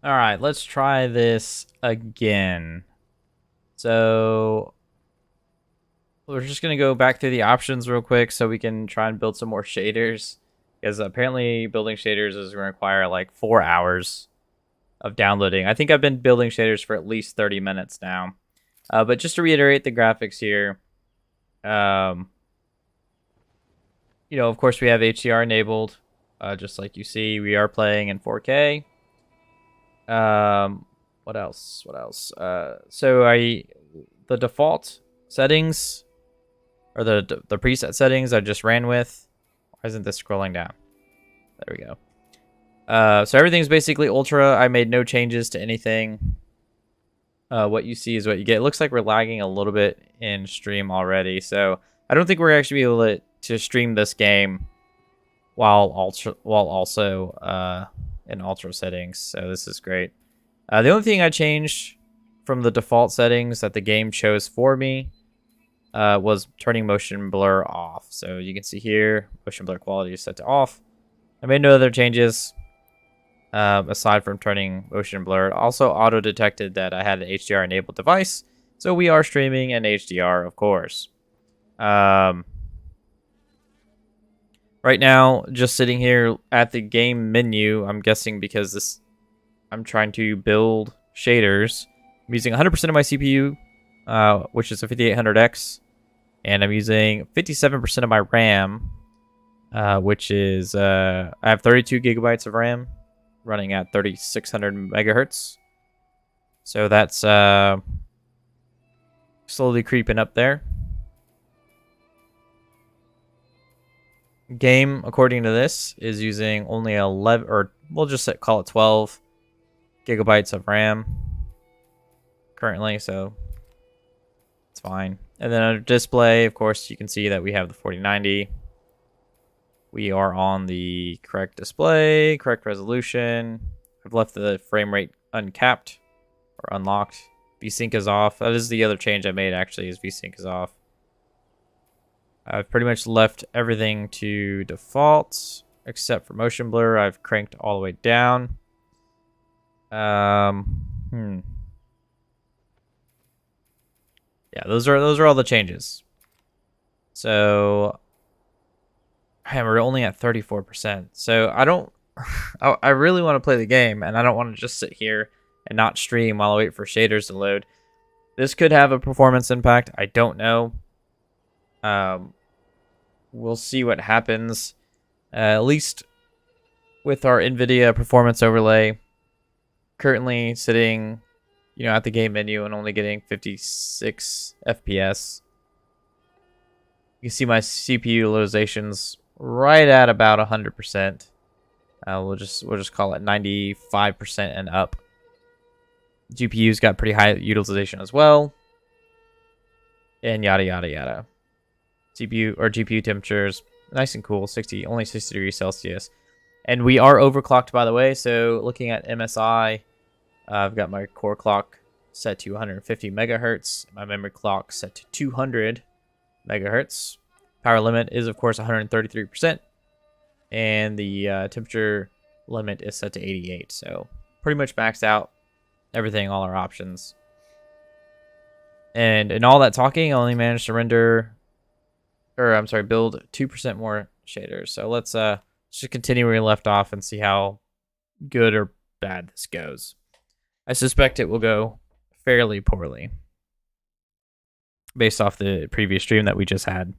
All right, let's try this again. So we're just gonna go back through the options real quick so we can try and build some more shaders. Because apparently building shaders is gonna require like 4 hours of downloading. I think I've been building shaders for at least 30 minutes now. But just to reiterate the graphics here, um, of course we have HDR enabled. Just like you see, we are playing in 4K. What else? What else? The default settings or the preset settings I just ran with. Why isn't this scrolling down? There we go. So everything's basically ultra. I made no changes to anything. What you see is what you get. It looks like we're lagging a little bit in stream already, so I don't think we're actually able to stream this game while also in ultra settings. So this is great. The only thing I changed from the default settings that the game chose for me was turning motion blur off. So you can see here, motion blur quality is set to off. I made no other changes aside from turning motion blur. It also auto detected that I had an HDR enabled device, so we are streaming in HDR, of course. Right now, just sitting here at the game menu, I'm guessing because I'm trying to build shaders. I'm using 100% of my CPU, which is a 5800X, and I'm using 57% of my RAM, which is I have 32 gigabytes of RAM running at 3600 megahertz. So that's slowly creeping up there. Game, according to this, is using only 11, or we'll just call it 12 gigabytes of RAM currently, so it's fine. And then under display, of course, you can see that we have the 4090. We are on the correct display, correct resolution. I've left the frame rate uncapped or unlocked. VSync is off. That is the other change I made, actually, is VSync is off. I've pretty much left everything to default, except for motion blur. I've cranked all the way down. Yeah, those are all the changes. So, man, we're only at 34%. So I don't, I really want to play the game, and I don't want to just sit here and not stream while I wait for shaders to load. This could have a performance impact. I don't know. We'll see what happens. At least with our NVIDIA performance overlay, currently sitting, at the game menu and only getting 56 FPS. You can see my CPU utilization's right at about 100%. We'll just call it 95% and up. GPU's got pretty high utilization as well, and yada yada yada. GPU temperatures nice and cool, only 60 degrees Celsius, and we are overclocked, by the way. So looking at MSI, I've got my core clock set to 150 megahertz, my memory clock set to 200 megahertz. Power limit is of course 133%, and the temperature limit is set to 88. So pretty much maxed out everything, all our options. And in all that talking, I only managed to build 2% more shaders. So let's just continue where we left off and see how good or bad this goes. I suspect it will go fairly poorly based off the previous stream that we just had.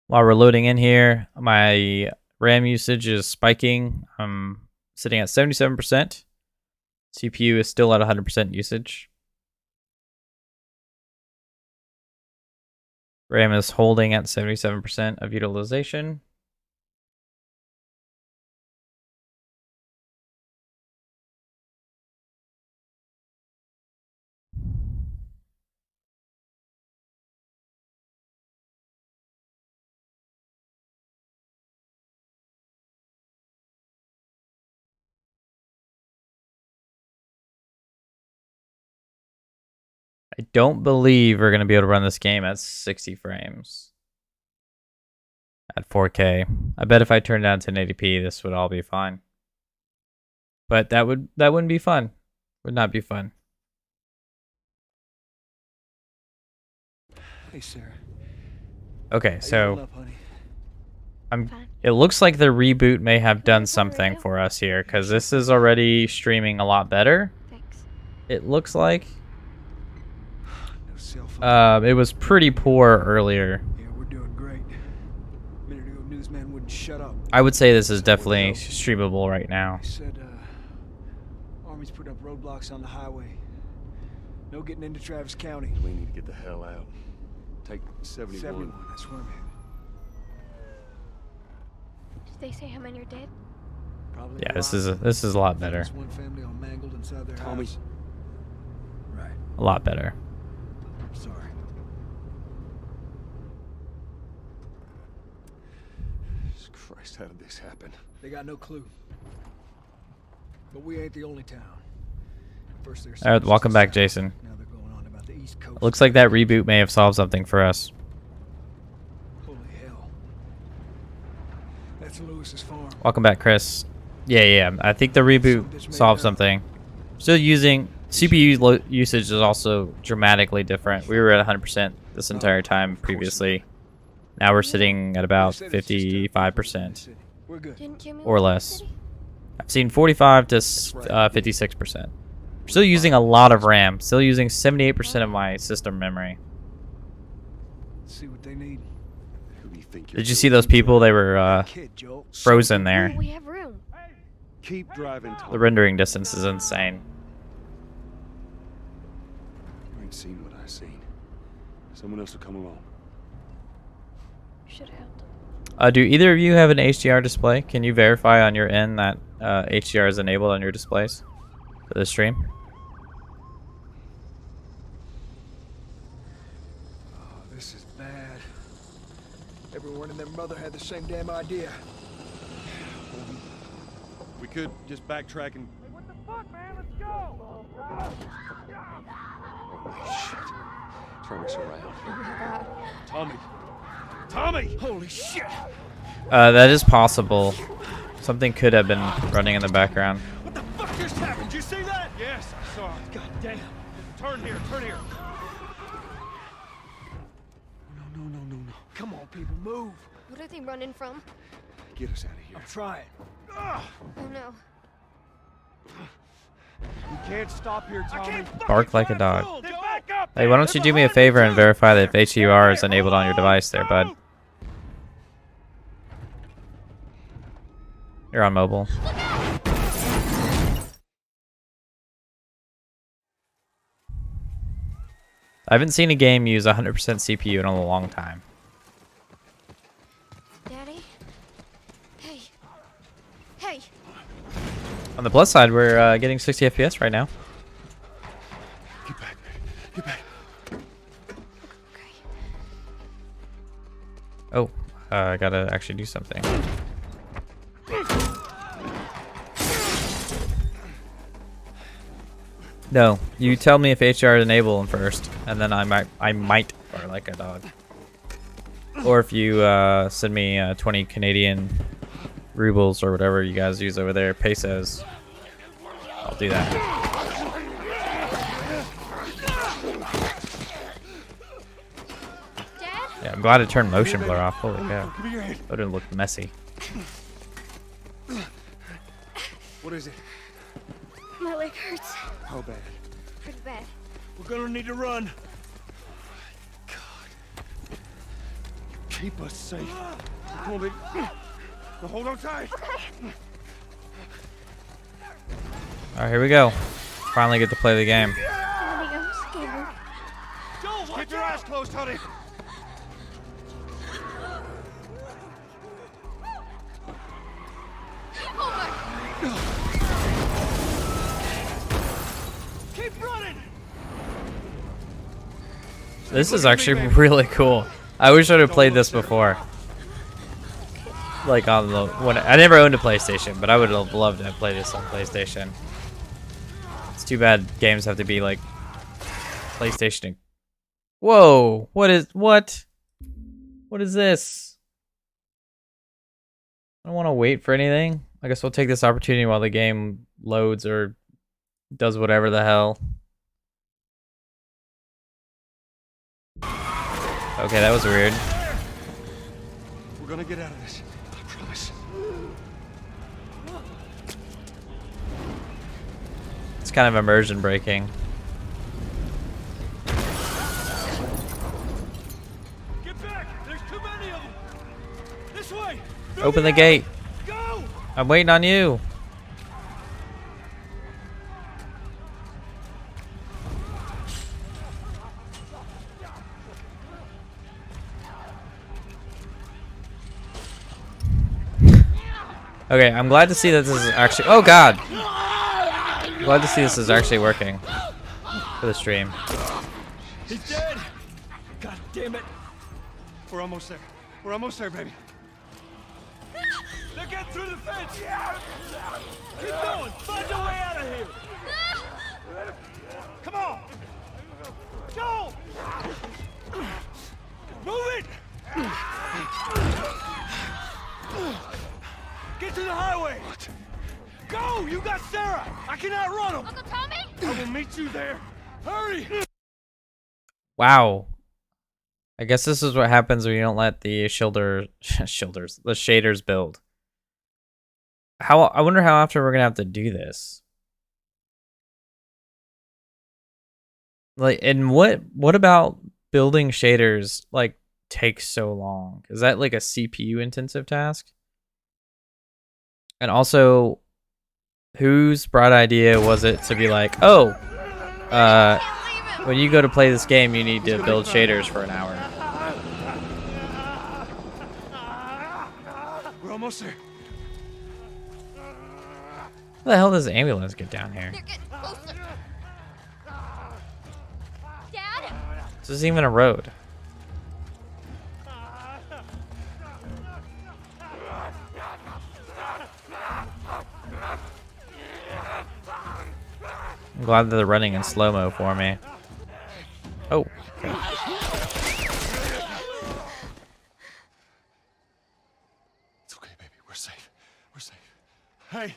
While we're loading in here, my RAM usage is spiking. I'm sitting at 77%. CPU is still at 100% usage. RAM is holding at 77% of utilization. I don't believe we're going to be able to run this game at 60 frames. At 4K. I bet if I turned down 1080p, this would all be fine. But that wouldn't be fun. Would not be fun. Hey, Sarah. Okay, so Up, honey? it looks like the reboot may have done something for us here, because this is already streaming a lot better. Thanks. It looks like. No cell phone. It was pretty poor earlier. Yeah, we're doing great. A minute ago, newsman wouldn't shut up. I would say this is definitely streamable right now. He said, Army's put up roadblocks on the highway. No getting into Travis County. We need to get the hell out. Take 71. 71, that's where I'm headed. Did they say how many are dead? Probably Yeah, this is a lot better. There's one family all mangled inside their Tommy. house. Right. A lot better. Sorry. Jesus Christ, how did this happen? They got no clue. But we ain't the only town. First they're Alright, welcome back, south. Jason. Now they're going on about the East Coast. Looks like that reboot may have solved something for us. Holy hell. That's Lewis's farm. Welcome back, Chris. Yeah. I think the reboot solved something. Still using CPU usage is also dramatically different. We were at 100% this entire time previously. Now we're sitting at about 55% We're good. Didn't Jimmy or live in the less. city? I've seen 45 to 56%. We're still using a lot of RAM. Still using 78% of my system memory. Let's see what they need. Who do you think you're Did you see those people? They were Kid, Joel. frozen Ooh, there. we have room. Keep driving, Tommy. The rendering distance is insane. You ain't seen what I seen. Someone else will come along. Should have helped. Do either of you have an HDR display? Can you verify on your end that HDR is enabled on your displays for the stream? Oh, this is bad. Everyone and their mother had the same damn idea. We could just backtrack and... What the fuck, man? Let's go! Holy shit. Turn us around. God. Tommy! Tommy! Holy shit! That is possible. Something could have been running in the background. What the fuck just happened? Did you see that? Yes, I saw it. God damn! Turn here, turn here. No. Come on, people, move! What are they running from? Get us out of here. I'm trying. Oh no. You can't stop here, Tommy. Bark like a dog. Then back up! Hey, why don't you do me a favor and verify that if HDR is enabled on your device there, bud? You're on mobile. I haven't seen a game use 100% CPU in a long time. Daddy? Hey. Hey. On the plus side, we're getting 60 FPS right now. Get back, get back. Okay. Oh, I gotta actually do something. No, you tell me if HDR is enabled first, and then I might bark like a dog. Or if you send me 20 Canadian rubles or whatever you guys use over there, pesos, I'll do that. Dad? Yeah, I'm glad it turned motion blur off. Holy cow. Give me your hand. That would have looked messy. What is it? My leg hurts. How bad? Pretty bad. We're gonna need to run. Keep us safe. Come on, baby. Now hold on tight. Alright, here we go. Finally get to play the game. Daddy, I'm scared. Joel, get your eyes closed, honey. Keep running! This is actually really cool. I wish I'd have played this before. Like on the I never owned a PlayStation, but I would have loved to have played this on PlayStation. It's too bad games have to be like PlayStation. Whoa! What is this? I don't want to wait for anything. I guess we'll take this opportunity while the game loads or does whatever the hell. Okay, that was weird. We're gonna get out of this. I promise. It's kind of immersion breaking. Get back! There's too many of them! This way! Open the gate. Go! I'm waiting on you. Okay, I'm glad to see that this is actually. Oh God! I'm glad to see this is actually working for the stream. He's dead! God damn it! We're almost there. We're almost there, baby. They're getting through the fence! Keep going! Find a way out of here! Come on! Go! Move it! Get to the highway! What? Go! You got Sarah! I can outrun him! Uncle Tommy? I will meet you there! Hurry! Wow. I guess this is what happens when you don't let the shaders build. I wonder how often we're gonna have to do this. Like, and what about building shaders like takes so long? Is that like a CPU intensive task? And also, whose bright idea was it to be like, oh, when you go to play this game, you need to build shaders for an hour? We're almost there. How the hell does the ambulance get down here? They're getting closer. Dad? This isn't even a road. I'm glad that they're running in slow-mo for me. Oh, okay. It's okay, baby. We're safe. We're safe. Hey,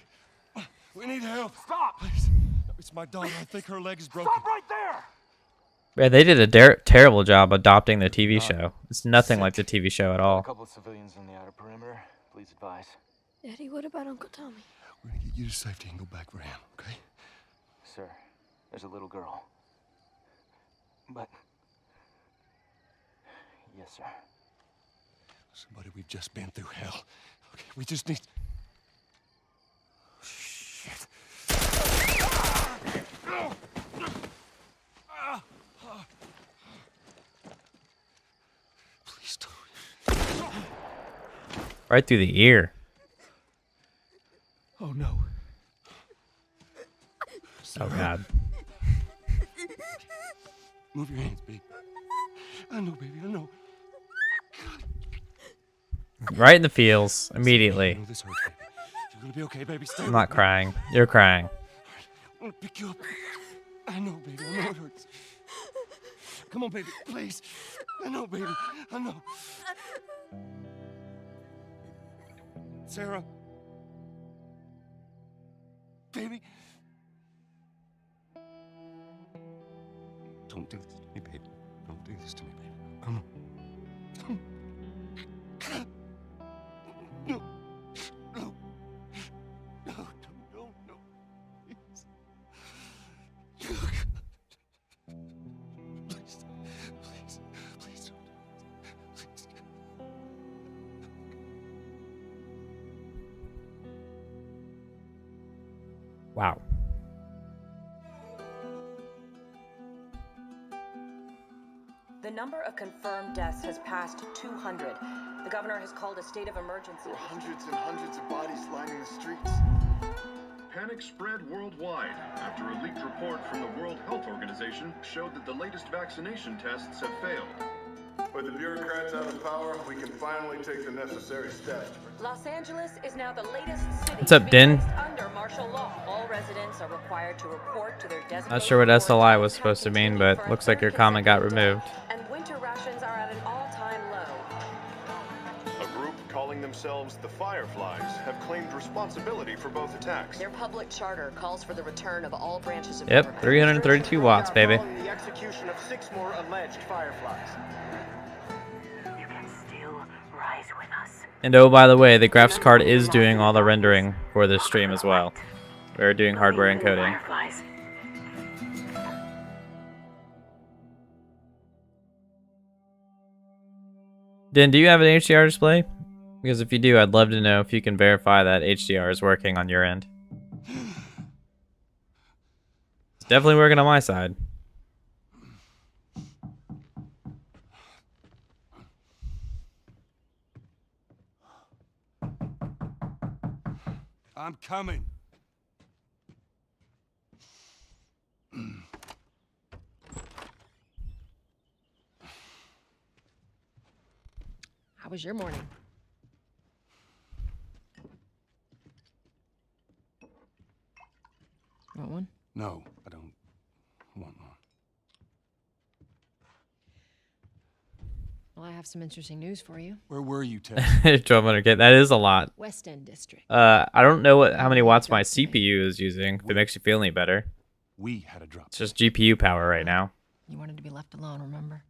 we need help. Stop! Please. It's my daughter. I think her leg is broken. Stop right there! Yeah, they did a terrible job adopting the TV show. It's nothing like the TV show at A all. couple of civilians on the outer perimeter. Please advise. Daddy, what about Uncle Tommy? We're gonna get you to safety and go back for him, okay? Sir, there's a little girl. But... Yes, sir. Somebody, we've just been through hell. Okay, we just need... Shit. Please don't. Right through the ear. Oh no. Oh God. Move your hands, baby. I know, baby, I know. Right in the feels I immediately. know this hurts, baby. You're gonna be okay, baby. Stay I'm with not me. crying. You're crying. I wanna pick you up. I know, baby. I know it hurts. Come on, baby, please. I know, baby. I know. Sarah. Baby. Don't do this to me, baby. Don't do this to me, baby. Come on. No. No. No, no. Please. Please don't. Please. Wow. The number of confirmed deaths has passed 200. The governor has called a state of emergency. There are hundreds and hundreds of bodies lining the streets. Panic spread worldwide after a leaked report from the World Health Organization showed that the latest vaccination tests have failed. With the bureaucrats out of power, we can finally take the necessary steps. Los Angeles is now the latest city What's up, to be Din? placed under martial law. All residents are required to report to their designated Not sure what authorities. SLI was supposed to mean, Continue but for a looks like your third comment got consecutive day, removed. And winter rations are at an all-time low. A group calling themselves the Fireflies have claimed responsibility for both attacks. Their public charter calls for the return of all branches of Yep, government. 332 watts, baby. Following the execution of 6 more alleged Fireflies. You can still rise with us. And oh, by the way, the graphics card is doing all the rendering for this stream as well. We're doing hardware encoding. Fireflies. Din, do you have an HDR display? Because if you do, I'd love to know if you can verify that HDR is working on your end. It's definitely working on my side. I'm coming. How was your morning? Want one? No, I don't want one. Well, I have some interesting news for you. Where were you, Ted? 1200K, that is a lot. West End District. I don't know how many watts my CPU is using, if it makes you feel any better. We had a drop. It's just GPU power right now. You wanted to be left alone, remember?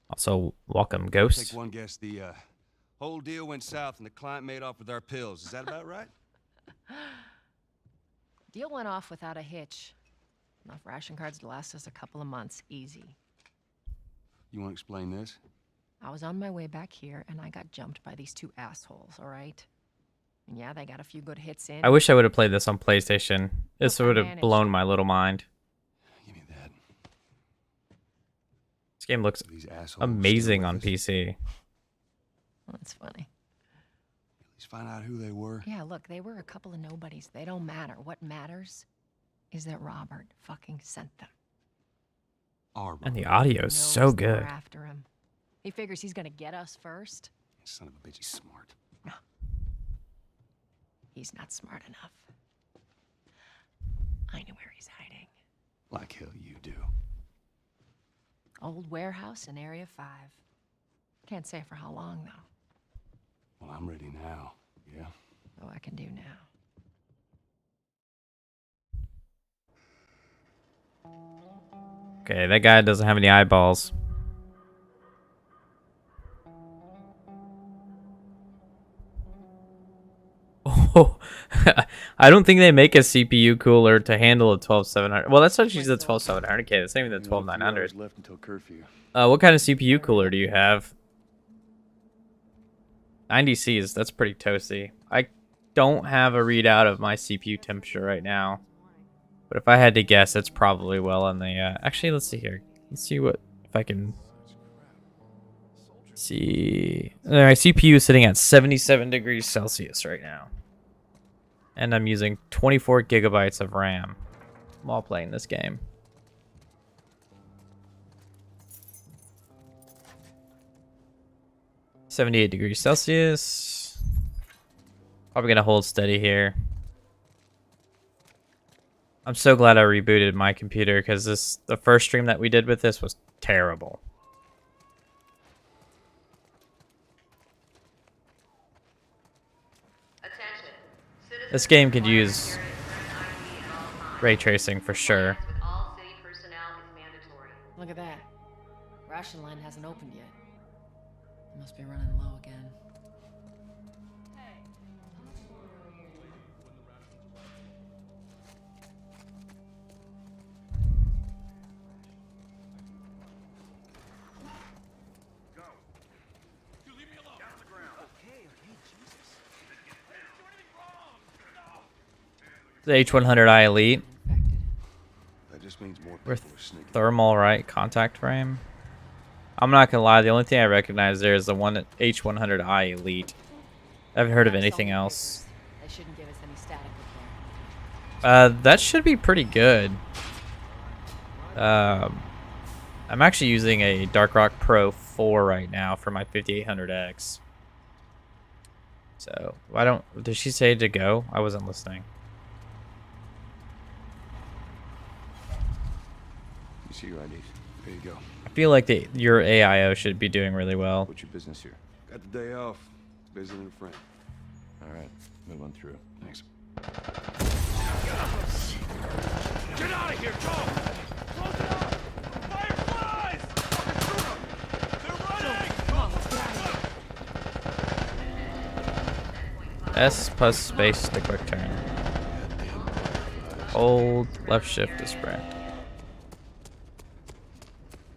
Also, welcome, Take Ghost. one guess. The whole deal went south and the client made off with our pills. Is that about right? Deal went off without a hitch. Enough ration cards to last us a couple of months, easy. You want to explain this? I was on my way back here, and I got jumped by these two assholes, all right? And yeah, they got a few good hits in. I wish I would have played this on PlayStation. This Look, I would have managed. blown my little mind. Give me that. This game looks These assholes amazing still on with us. PC. Well, that's funny. At least find out who they were. Yeah, look, they were a couple of nobodies. They don't matter. What matters is that Robert fucking sent them. Our And the Robert. audio He is knows so they were good. after him. He figures he's gonna get us first. Son of a bitch, he's smart. He's not smart enough. I know where he's hiding. Like hell you do. Old warehouse in Area 5. Can't say for how long, though. Well, I'm ready now. Yeah? Oh, I can do now. Okay, that guy doesn't have any eyeballs. Oh, I don't think they make a CPU cooler to handle a 12700. Well, that's actually the 12700K. That's not even the 12900. Left until curfew. What kind of CPU cooler do you have? 90Cs. That's pretty toasty. I don't have a readout of my CPU temperature right now, but if I had to guess, it's probably well in the. Actually, let's see here. Let's see what if I can see. My CPU is sitting at 77 degrees Celsius right now, and I'm using 24 gigabytes of RAM while playing this game. $78 degrees Celsius. Probably gonna hold steady here. I'm so glad I rebooted my computer because the first stream that we did with this was terrible. This game could use ray tracing for sure. Look at that. Ration line hasn't opened yet. It must be running low again. The H100i Elite Infected. That just means more people with are sneaking. thermal right contact frame. I'm not gonna lie, the only thing I recognize there is the one H100i Elite. I haven't heard of anything else. They shouldn't give us any static up there. That should be pretty good. I I'm actually using a Dark Rock Pro 4 right now for my 5800X. So, why don't... Did she say to go? I wasn't listening. You see your IDs. There you go. I feel like your AIO should be doing really well. What's your business here? Got the day off. Visiting a friend. All right, move on through. Thanks. Get out of here, Joe! Close it up! Fireflies! They're running! Come on, let's get out of here. S plus space to quick turn. Hold left shift to sprint.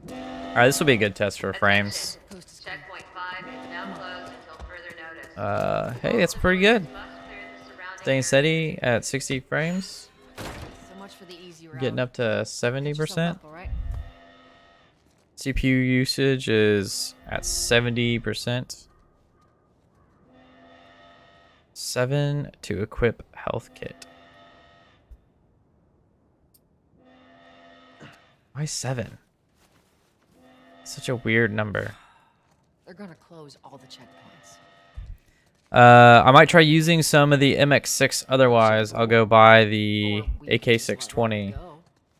Alright, this will be a good test for frames. Checkpoint 5 is now closed until further notice. Hey, that's pretty good. Staying steady at 60 frames. So much for the easy route. Getting up to 70%. All right. CPU usage is at 70%. 7 to equip health kit. Why 7? Such a weird number. They're gonna close all the checkpoints. I might try using some of the MX6. Otherwise, I'll go buy the AK620.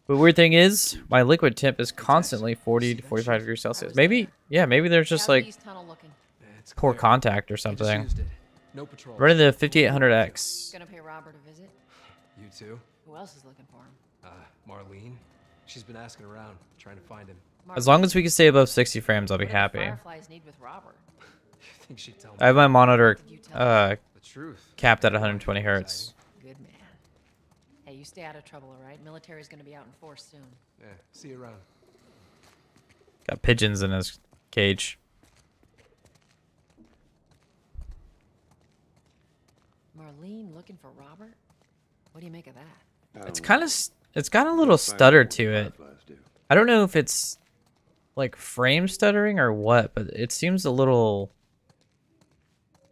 But weird thing is, my liquid temp is constantly 40 to 45 degrees Celsius. Maybe, yeah, maybe there's just like poor contact or something. No patrol. Running the 5800X. Gonna pay Robert a visit. You too? Who else is looking for him? Marlene. She's been asking around, trying to find him. As long as we can stay above 60 frames, I'll be What do happy. Fireflies need with Robert? I think she'd tell me. I have my monitor The truth. capped at 120 hertz. Good man. Hey, you stay out of trouble, all right? Military's gonna be out in force soon. Yeah, see you around. Got pigeons in his cage. Marlene looking for Robert? What do you make of that? It's kind of, it's got a little stutter to it. I don't know if it's like frame stuttering or what, but it seems a little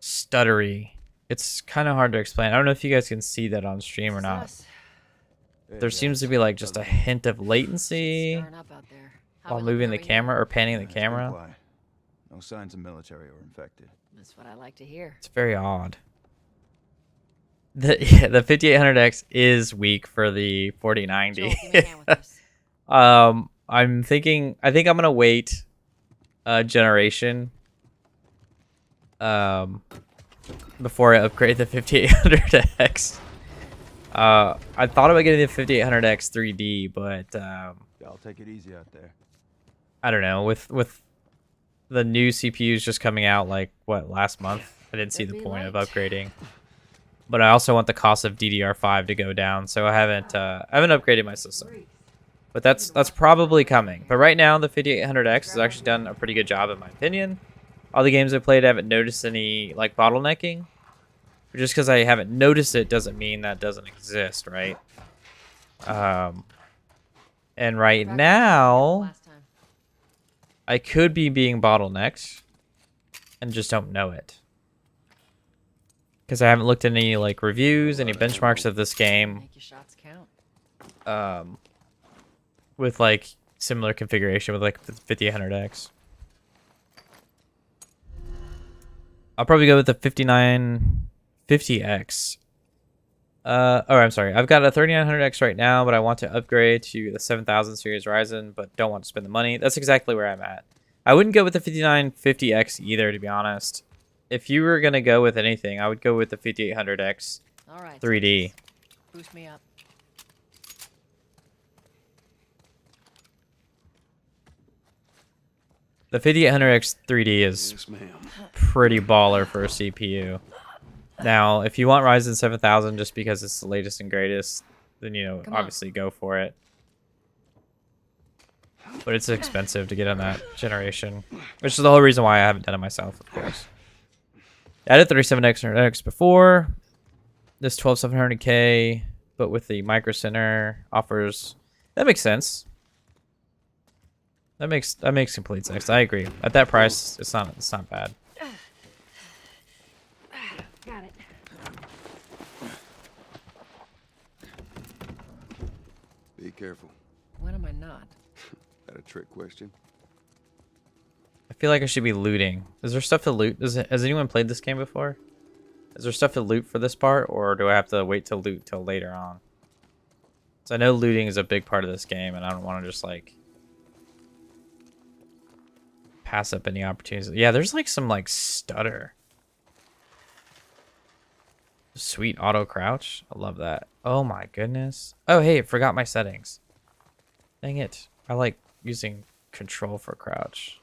stuttery. It's kind of hard to explain. I don't know if you guys can see that on stream or not. There seems to be like just a hint of latency while moving the camera or panning the camera. No signs of military or infected. That's what I like to hear. It's very odd. The 5800X is weak for the 4090. I'm thinking. I think I'm gonna wait a generation. Before I upgrade the 5800X. I thought about getting the 5800X 3D, but I'll take it easy out there. I don't know. With the new CPUs just coming out like what last month, I didn't see the point of upgrading. But I also want the cost of DDR5 to go down, so I haven't upgraded my system. But that's probably coming. But right now, the 5800X has actually done a pretty good job, in my opinion. All the games I've played, I haven't noticed any like bottlenecking. But just because I haven't noticed it doesn't mean that doesn't exist, right? And right now, I could be being bottlenecked and just don't know it. Because I haven't looked at any like reviews, any benchmarks of this game. Make your shots count. With like similar configuration with like the 5800X. I'll probably go with the 5950X. I'm sorry. I've got a 3900X right now, but I want to upgrade to the 7000 series Ryzen, but don't want to spend the money. That's exactly where I'm at. I wouldn't go with the 5950X either, to be honest. If you were going to go with anything, I would go with the 5800X 3D. Boost me up. The 5800X 3D is pretty baller for a CPU. Now, if you want Ryzen 7000 just because it's the latest and greatest, then, you know, obviously go for it. But it's expensive to get on that generation, which is the whole reason why I haven't done it myself, of course. I had a 37X before. This 12700K, but with the Micro Center offers, that makes sense. That makes complete sense. I agree. At that price, it's not bad. Got it. Be careful. When am I not? That a trick question? I feel like I should be looting. Is there stuff to loot? Has anyone played this game before? Is there stuff to loot for this part, or do I have to wait to loot till later on? So I know looting is a big part of this game, and I don't want to just like pass up any opportunities. Yeah, there's like some like stutter. Sweet auto crouch. I love that. Oh my goodness. Oh hey, I forgot my settings. Dang it. I like using control for crouch.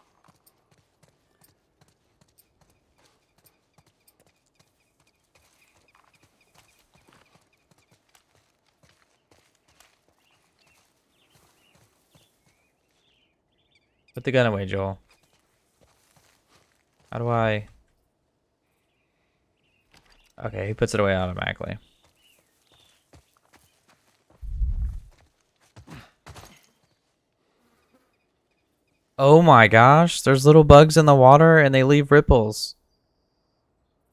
Put the gun away, Joel. How do I... Okay, he puts it away automatically. Oh my gosh, there's little bugs in the water and they leave ripples.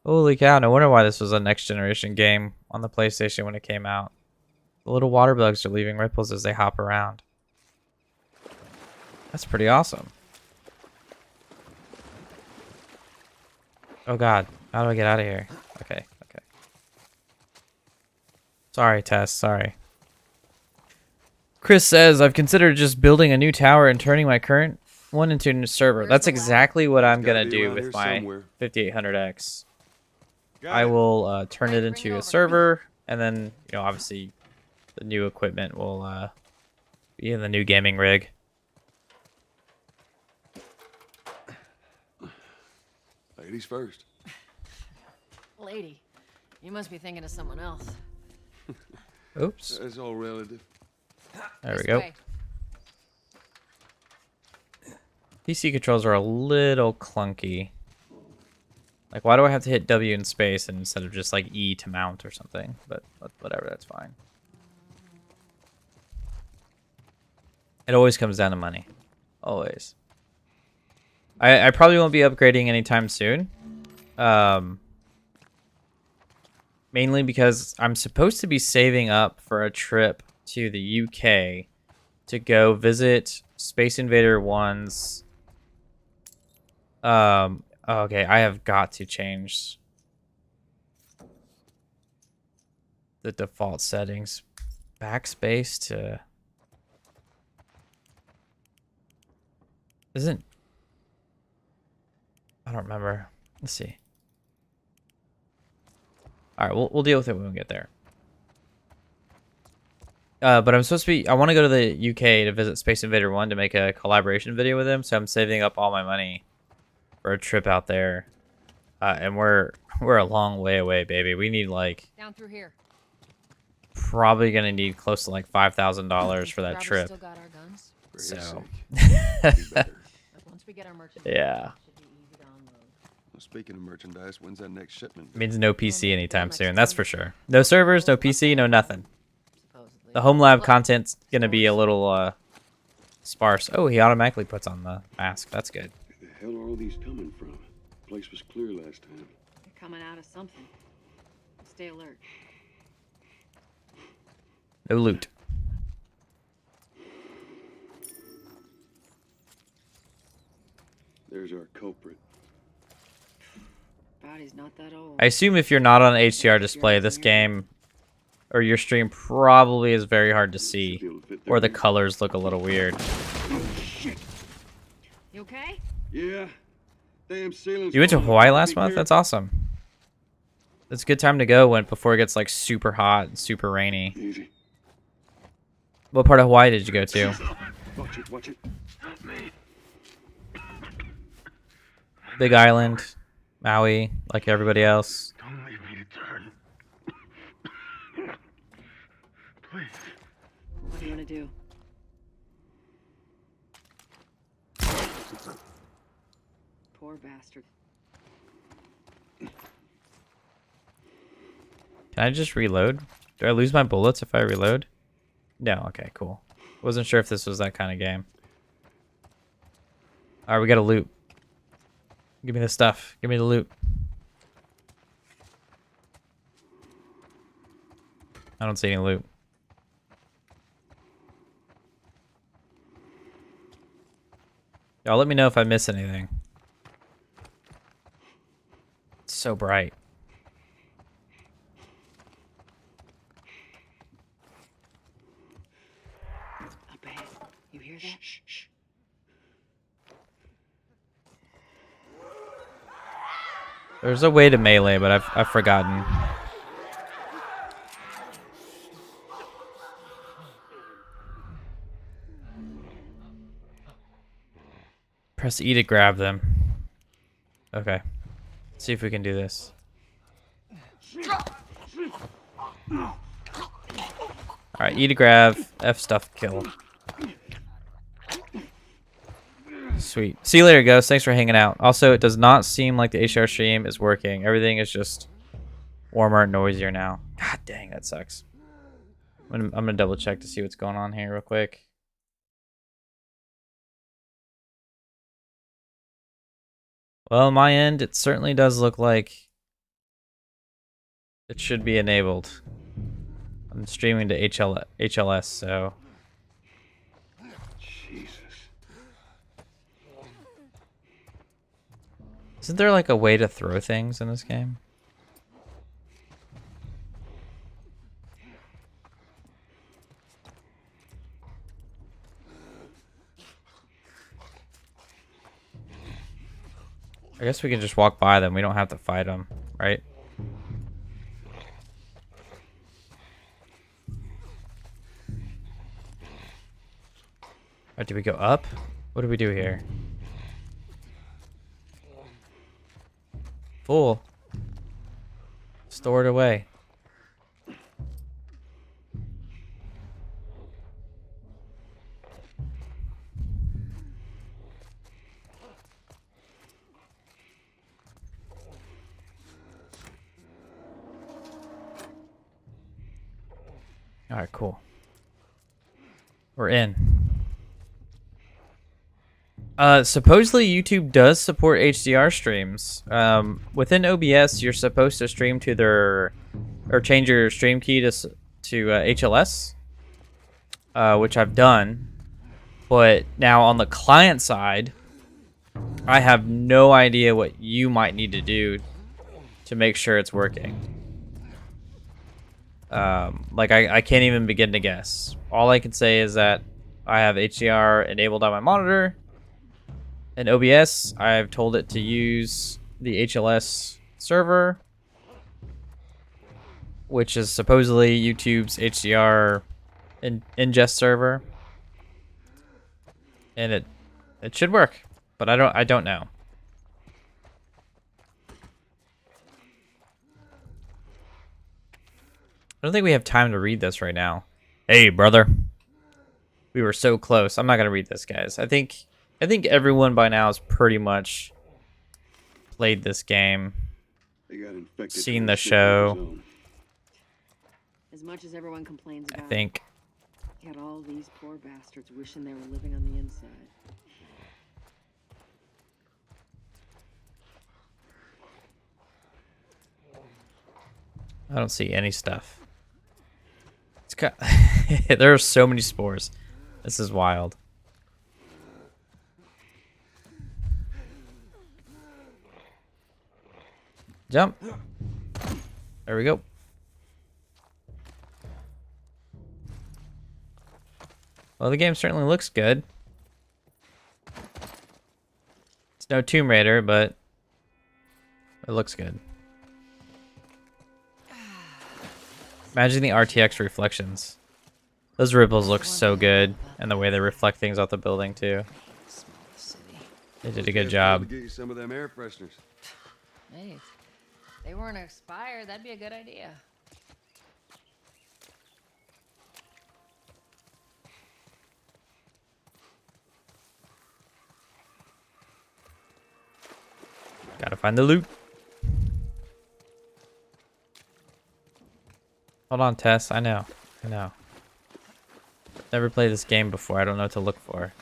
Holy cow, no wonder why this was a next generation game on the PlayStation when it came out. The little water bugs are leaving ripples as they hop around. That's pretty awesome. Oh god, how do I get out of here? Okay, okay. Sorry, Tess, sorry. Chris says, I've considered just building a new tower and turning my current one into a new server. That's exactly what I'm going to do with my 5800X. I will turn it into a server, and then, you know, obviously the new equipment will be in the new gaming rig. Ladies first. Lady, you must be thinking of someone else. Oops. That's all relative. There we go. PC controls are a little clunky. Like, why do I have to hit W in space instead of just, like, E to mount or something? But whatever, that's fine. It always comes down to money. Always. I probably won't be upgrading anytime soon. Mainly because I'm supposed to be saving up for a trip to the UK to go visit Space Invader 1's... okay, I have got to change the default settings. Backspace to... Isn't... I don't remember. Let's see. All right, we'll deal with it when we get there. But I'm supposed to be... I want to go to the UK to visit Space Invader 1 to make a collaboration video with him, so I'm saving up all my money for a trip out there. And we're a long way away, baby. We need, like... Down through here. Probably going to need close to, like, $5,000 for that trip. Still got our guns? So... Once we get our merchandise, yeah. Speaking of merchandise, when's that next shipment? Means no PC anytime soon, that's for sure. No servers, no PC, no nothing. The home lab content's gonna be a little sparse. Oh, he automatically puts on the mask. That's good. Where the hell are all these coming from? The place was clear last time. They're coming out of something. Stay alert. No loot. There's our culprit. Body's not that old. I assume if you're not on HDR display, this game or your stream probably is very hard to see, or the colors look a little weird. You okay? Yeah. Damn ceiling's You went to Hawaii last month? That's awesome. It's a good time to go before it gets like super hot and super rainy. Easy. What part of Hawaii did you go to? Watch it, watch it. Help me. Big Island, Maui, like everybody else. Don't leave me to turn. Please. What do you want to do? Poor bastard. Can I just reload? Do I lose my bullets if I reload? No, okay, cool. Wasn't sure if this was that kind of game. Alright, we gotta loot. Give me the stuff. Give me the loot. I don't see any loot. Y'all let me know if I miss anything. It's so bright. Up ahead. You hear that? Shh. There's a way to melee, but I've forgotten. Press E to grab them. Okay. Let's see if we can do this. Alright, E to grab, F stuff kill. Sweet. See you later, Ghost. Thanks for hanging out. Also, it does not seem like the HDR stream is working. Everything is just warmer and noisier now. God dang, that sucks. I'm gonna double check to see what's going on here real quick. Well, on my end, it certainly does look like it should be enabled. I'm streaming to HLS, so... Jesus. Isn't there like a way to throw things in this game? I guess we can just walk by them. We don't have to fight them, right? Alright, do we go up? What do we do here? Full. Store it away. Alright, cool. We're in. Supposedly YouTube does support HDR streams. Within OBS, you're supposed to stream to their, or change your stream key to HLS, which I've done. But now on the client side, I have no idea what you might need to do to make sure it's working. Like I can't even begin to guess. All I can say is that I have HDR enabled on my monitor. In OBS, I've told it to use the HLS server, which is supposedly YouTube's HDR ingest server, and it should work, but I don't know. I don't think we have time to read this right now. Hey, brother. We were so close. I'm not gonna read this, guys. I think everyone by now has pretty much played this game, seen the show. As much as everyone complains about I think. Yet all these poor bastards wishing they were living on the inside. I don't see any stuff. It's got there are so many spores. This is wild. Jump. There we go. Well, the game certainly looks good. It's no Tomb Raider, but it looks good. Imagine the RTX reflections. Those ripples look so good, and the way they reflect things off the building too. They did a good job. Get you some of them air fresheners. Hey, if they weren't expired, that'd be a good idea. Gotta find the loot. Hold on, Tess. I know. Never played this game before. I don't know what to look for.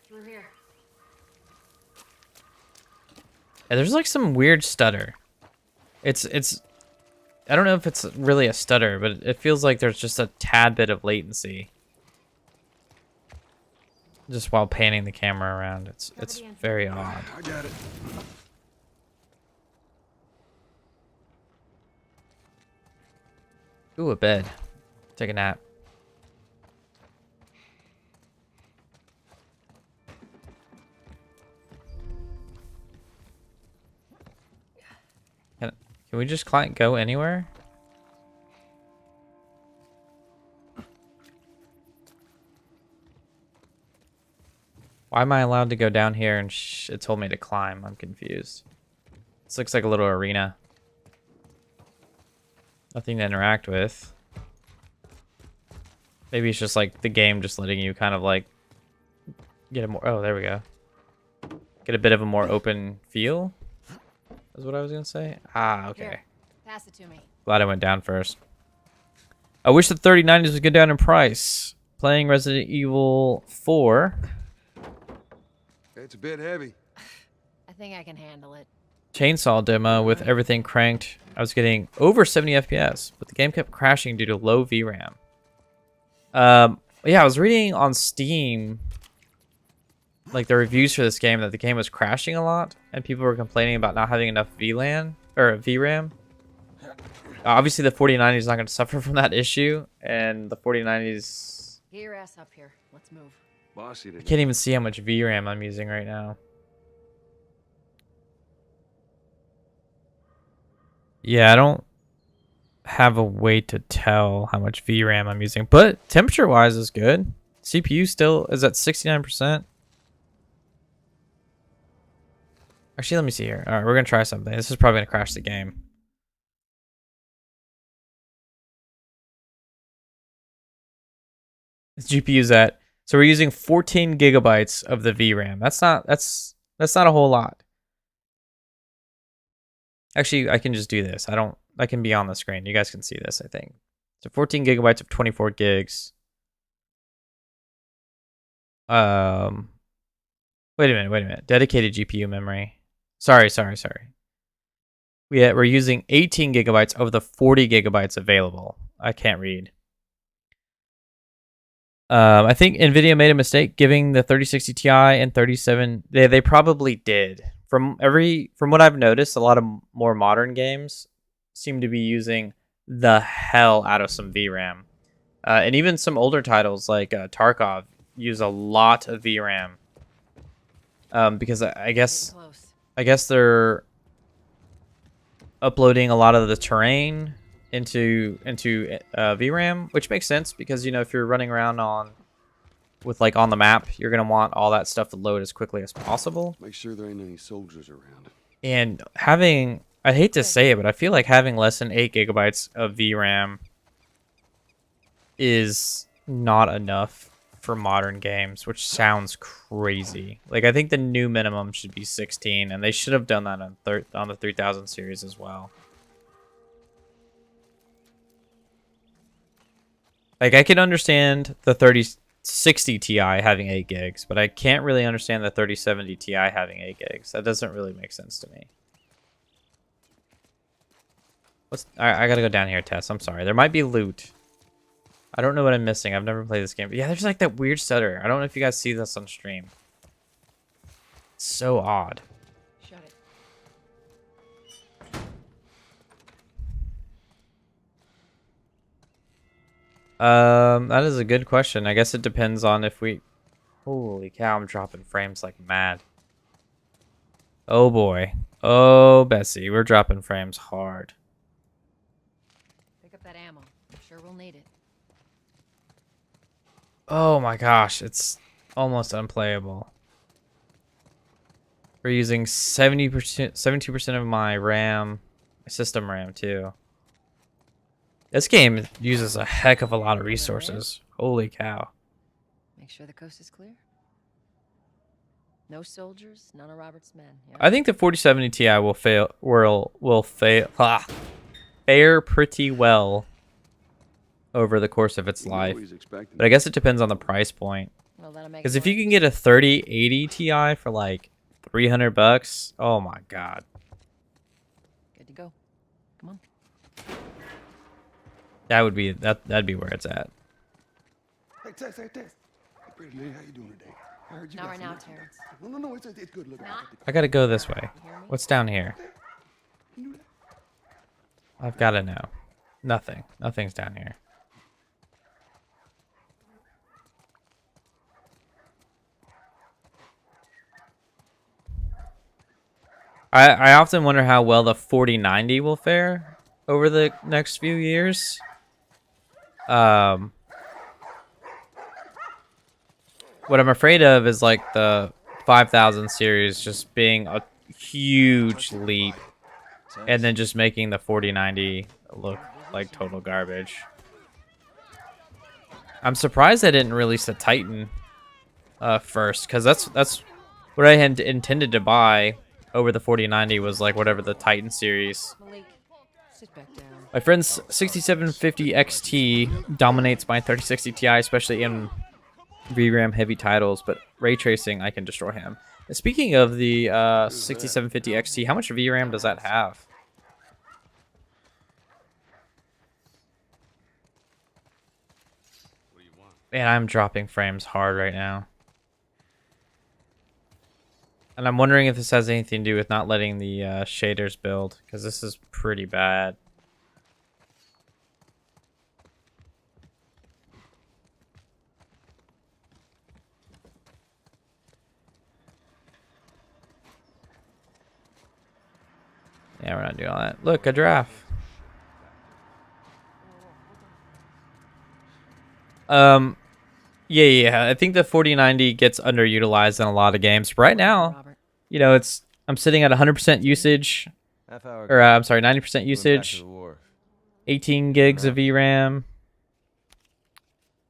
Through here. Yeah, there's like some weird stutter. It's I don't know if it's really a stutter, but it feels like there's just a tad bit of latency. just while panning the camera around. It's very odd. I got it. Ooh, a bed. Take a nap. Can we just go anywhere? Why am I allowed to go down here and it told me to climb? I'm confused. This looks like a little arena. Nothing to interact with. Maybe it's just like the game just letting you kind of like get a more... Oh, there we go. Get a bit of a more open feel. Is what I was going to say. Ah, okay. Here, pass it to me. Glad I went down first. I wish the 3090s would go down in price. Playing Resident Evil 4... It's a bit heavy. I think I can handle it. Chainsaw demo with everything cranked. I was getting over 70 FPS, but the game kept crashing due to low VRAM. Yeah, I was reading on Steam, like the reviews for this game, that the game was crashing a lot, and people were complaining about not having enough VLAN or VRAM. Obviously, the 4090 is not going to suffer from that issue, and the 4090s. Get your ass up here. Let's move. Bossy I today. can't even see how much VRAM I'm using right now. Yeah, I don't have a way to tell how much VRAM I'm using, but temperature-wise is good. CPU still is at 69%. Actually, let me see here. All right, we're going to try something. This is probably going to crash the game. This GPU's at... So we're using 14 gigabytes of the VRAM. That's not a whole lot. Actually, I can just do this. I can be on the screen. You guys can see this, I think. So 14 gigabytes of 24 gigs. Wait a minute. Dedicated GPU memory. Sorry. We're using 18 gigabytes of the 40 gigabytes available. I can't read. I think NVIDIA made a mistake giving the 3060 Ti and 37. They probably did. From what I've noticed, a lot of more modern games seem to be using the hell out of some VRAM, and even some older titles like Tarkov use a lot of VRAM. Because I guess they're uploading a lot of the terrain into VRAM, which makes sense because, you know, if you're running around on the map, you're gonna want all that stuff to load as quickly as possible. Make sure there ain't any soldiers around. And I hate to say it, but I feel like having less than 8 gigabytes of VRAM is not enough for modern games, which sounds crazy. Like, I think the new minimum should be 16, and they should have done that on the 3000 series as well. Like, I can understand the 3060 Ti having 8 gigs, but I can't really understand the 3070 Ti having 8 gigs. That doesn't really make sense to me. I gotta go down here, Tess. I'm sorry. There might be loot. I don't know what I'm missing. I've never played this game. But yeah, there's like that weird stutter. I don't know if you guys see this on stream. It's so odd. Shut it. That is a good question. I guess it depends on if we... Holy cow, I'm dropping frames like mad. Oh boy. Oh, Bessie, we're dropping frames hard. Pick up that ammo. I'm sure we'll need it. Oh my gosh, it's almost unplayable. We're using 72% of my RAM, my system RAM too. This game uses a heck of a lot of resources. Holy cow. Make sure the coast is clear. No soldiers, none of Robert's men. Yeah? I think the 4070 Ti will fare pretty well over the course of its life. But I guess it depends on the price point. Because if you can get a 3080 Ti for like $300, oh my god. Good to go. Come on. That'd be where it's at. Hey, Tess. Hey, pretty lady, how you doing today? I heard you Not got right some now, nuts on Terrence. that. No, it's good. Look, I gotta go this way. What's down here? I've gotta know. Nothing. Nothing's down here. I often wonder how well the 4090 will fare over the next few years. What I'm afraid of is like the 5000 series just being a huge leap and then just making the 4090 look like total garbage. I'm surprised they didn't release the Titan first, because that's what I had intended to buy over the 4090 was like whatever the Titan series. Malik, sit back down. My friend's 6750 XT dominates my 3060 Ti, especially in VRAM heavy titles, but ray tracing I can destroy him. And speaking of the 6750 XT, how much VRAM does that have? Man, I'm dropping frames hard right now. And I'm wondering if this has anything to do with not letting the shaders build, because this is pretty bad. Yeah, we're not doing all that. Look, a giraffe. Yeah. I think the 4090 gets underutilized in a lot of games. Right now, you know, I'm sitting at 100% usage, or I'm sorry, 90% usage, 18 gigs of VRAM.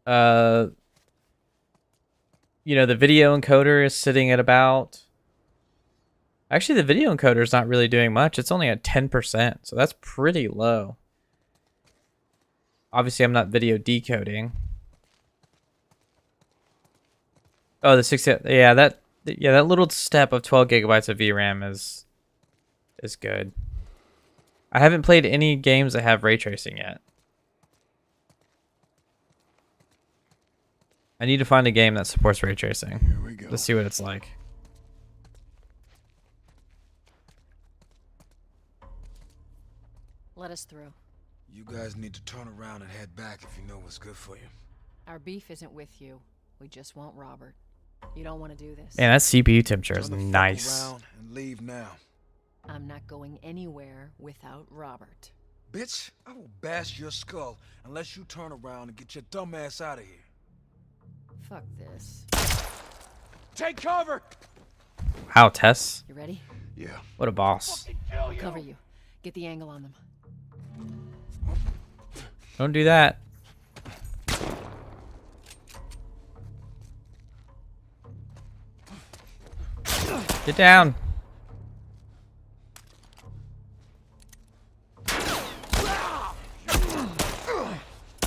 You know, the video encoder is sitting at about. Actually, the video encoder is not really doing much. It's only at 10%, so that's pretty low. Obviously, I'm not video decoding. Oh, the 60. Yeah, that little step of 12 gigabytes of VRAM is good. I haven't played any games that have ray tracing yet. I need to find a game that supports ray tracing. Here we go. Let's see what it's like. Let us through. You guys need to turn around and head back if you know what's good for you. Our beef isn't with you. We just want Robert. You don't want to do this. Man, that CPU temperature is Turn the fuck nice. around and leave now. I'm not going anywhere without Robert. Bitch, I will bash your skull unless you turn around and get your dumb ass out of here. Fuck this. Take cover! Wow, Tess. You ready? Yeah. What a boss. I'll cover you. Get the angle on them. Don't do that. Get down.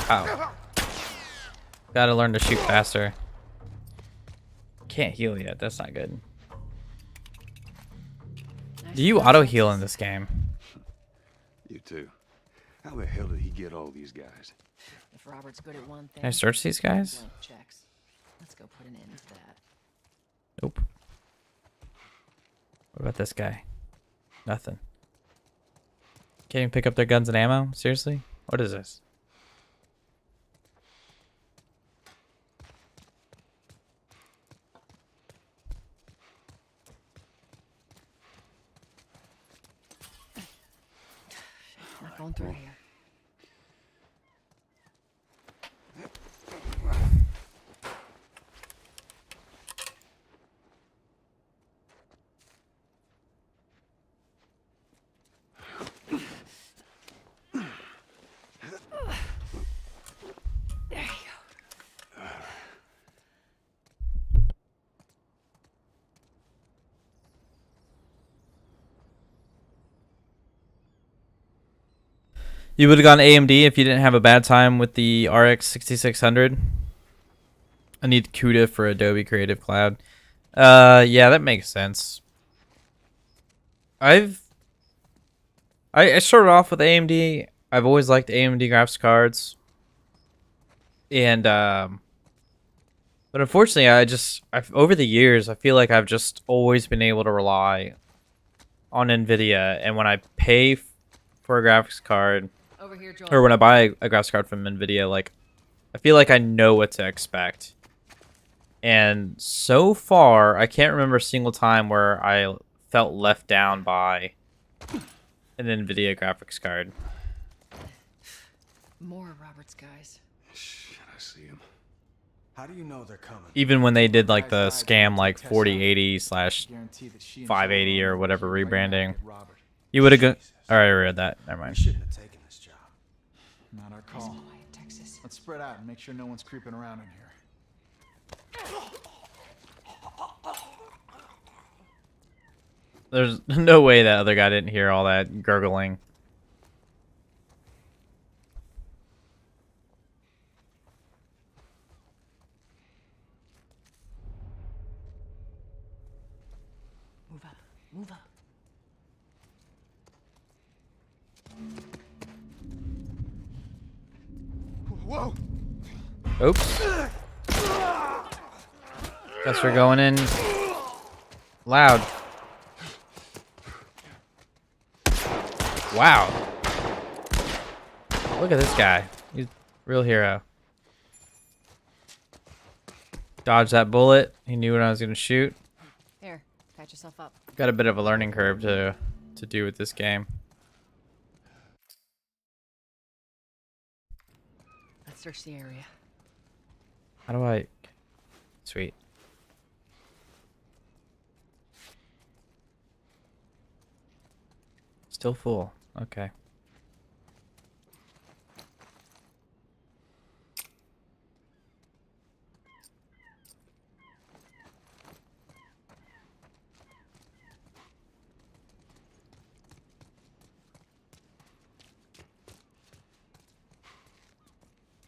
Ow. Gotta learn to shoot faster. Can't heal yet. That's not good. Do you auto heal in this game? You too. How the hell did he get all these guys? If Robert's good at one thing, Can I search these guys? blank checks. Let's go put an end to that. Nope. What about this guy? Nothing. Can't even pick up their guns and ammo? Seriously? What is this? Not going through here. There you go. You would have gone AMD if you didn't have a bad time with the RX 6600. I need CUDA for Adobe Creative Cloud. Yeah, that makes sense. I started off with AMD. I've always liked AMD graphics cards. And the But unfortunately, over the years, I feel like I've just always been able to rely on NVIDIA. And when I pay for a graphics card, Over here, Joel. or when I buy a graphics card from NVIDIA, like, I feel like I know what to expect. And so far, I can't remember a single time where I felt left down by an NVIDIA graphics card. More of Robert's guys. Shit, I see him. How do you know they're coming? Even when they did like the scam like 4080 slash 580 or whatever rebranding, you would have go. All right, I read that. Never mind. Shouldn't have taken this job. Not our call. Let's spread out and make sure no one's creeping around in here. There's no way that other guy didn't hear all that gurgling. Move up. Move up. Whoa! Oops. Guess we're going in loud. Wow. Look at this guy. He's a real hero. Dodged that bullet. He knew what I was going to shoot. Here, patch yourself up. Got a bit of a learning curve to do with this game. Let's search the area. How do I... Sweet. Still full. Okay.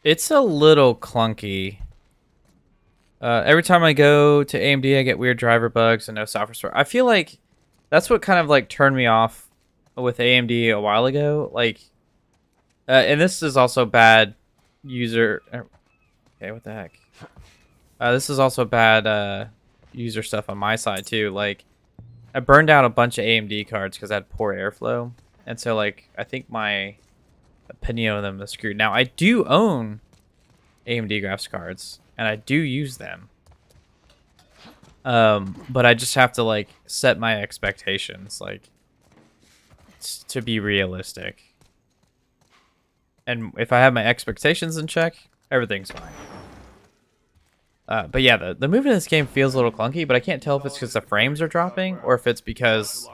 It's a little clunky. Every time I go to AMD, I get weird driver bugs and no software support. I feel like that's what kind of like turned me off with AMD a while ago. Like, and this is also bad user. Okay, what the heck? This is also bad user stuff on my side too. Like, I burned out a bunch of AMD cards because I had poor airflow, and so like I think my opinion of them is screwed. Now I do own AMD graphics cards and I do use them, but I just have to like set my expectations like to be realistic, and if I have my expectations in check, everything's fine. But yeah, the movement of this game feels a little clunky, but I can't tell if it's because the frames are dropping or if it's because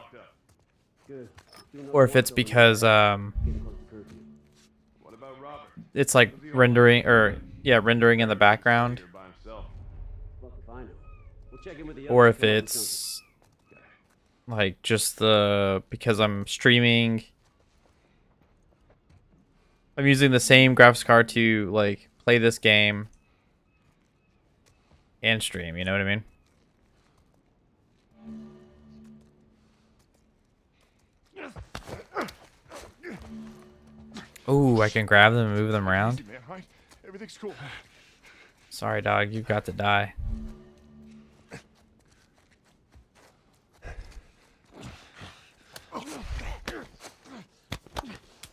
it's like rendering rendering in the background, or if it's like just because I'm streaming, I'm using the same graphics card to like play this game and stream, you know what I mean? Ooh, I can grab them and move them around. Everything's cool. Sorry, dog, you've got to die.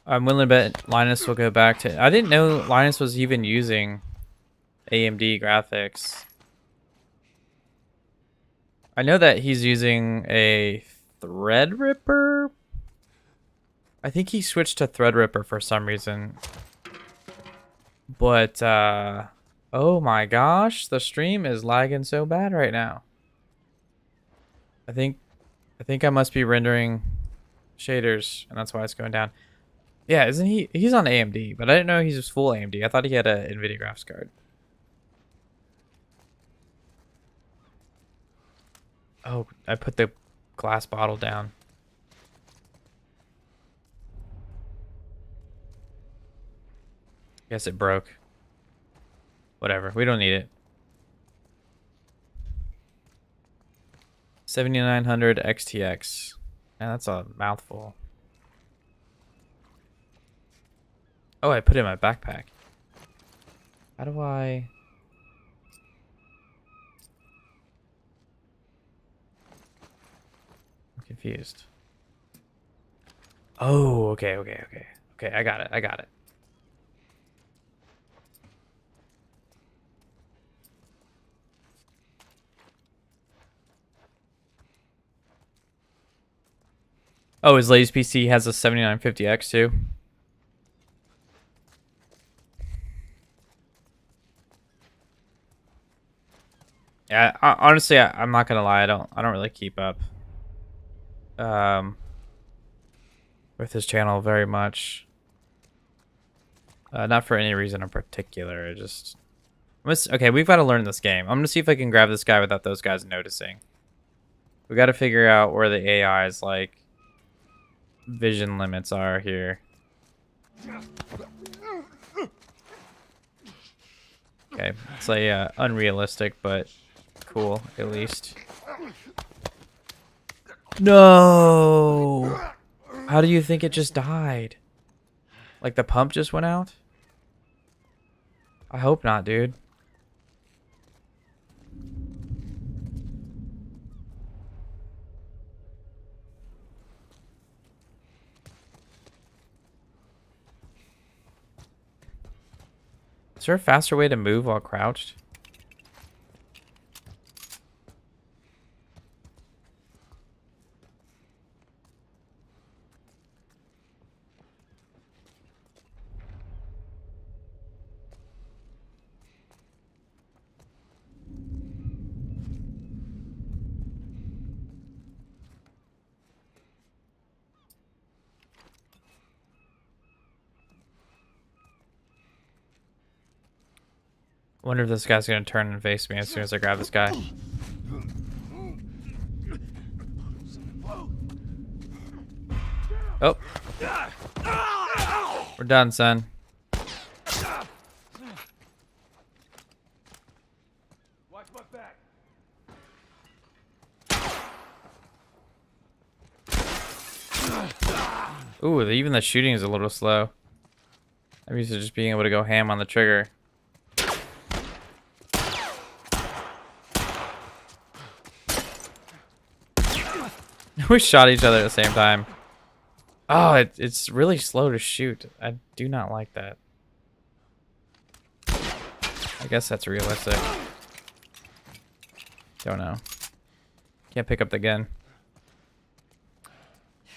I'm willing to bet Linus will go back to... I didn't know Linus was even using AMD graphics. I know that he's using a Threadripper. I think he switched to Threadripper for some reason. But, oh my gosh, the stream is lagging so bad right now. I think I must be rendering shaders, and that's why it's going down. Yeah, isn't he? He's on AMD, but I didn't know he was full AMD. I thought he had a NVIDIA graphics card. Oh, I put the glass bottle down. Guess it broke. Whatever, we don't need it. 7900 XTX. Man, that's a mouthful. Oh, I put it in my backpack. How do I... confused. Oh, okay. Okay, I got it. Oh, his latest PC has a 7950X too. Yeah, honestly, I'm not gonna lie. I don't really keep up with his channel very much. Not for any reason in particular. Okay, we've got to learn this game. I'm gonna see if I can grab this guy without those guys noticing. We got to figure out where the AI's like vision limits are here. Okay, it's like unrealistic, but cool at least. No! How do you think it just died? Like the pump just went out? I hope not, dude. Is there a faster way to move while crouched? I wonder if this guy's gonna turn and face me as soon as I grab this guy. Oh. We're done, son. Watch my back. Ooh, even the shooting is a little slow. I'm used to just being able to go ham on the trigger. We shot each other at the same time. Oh, it's really slow to shoot. I do not like that. I guess that's realistic. Don't know. Can't pick up the gun.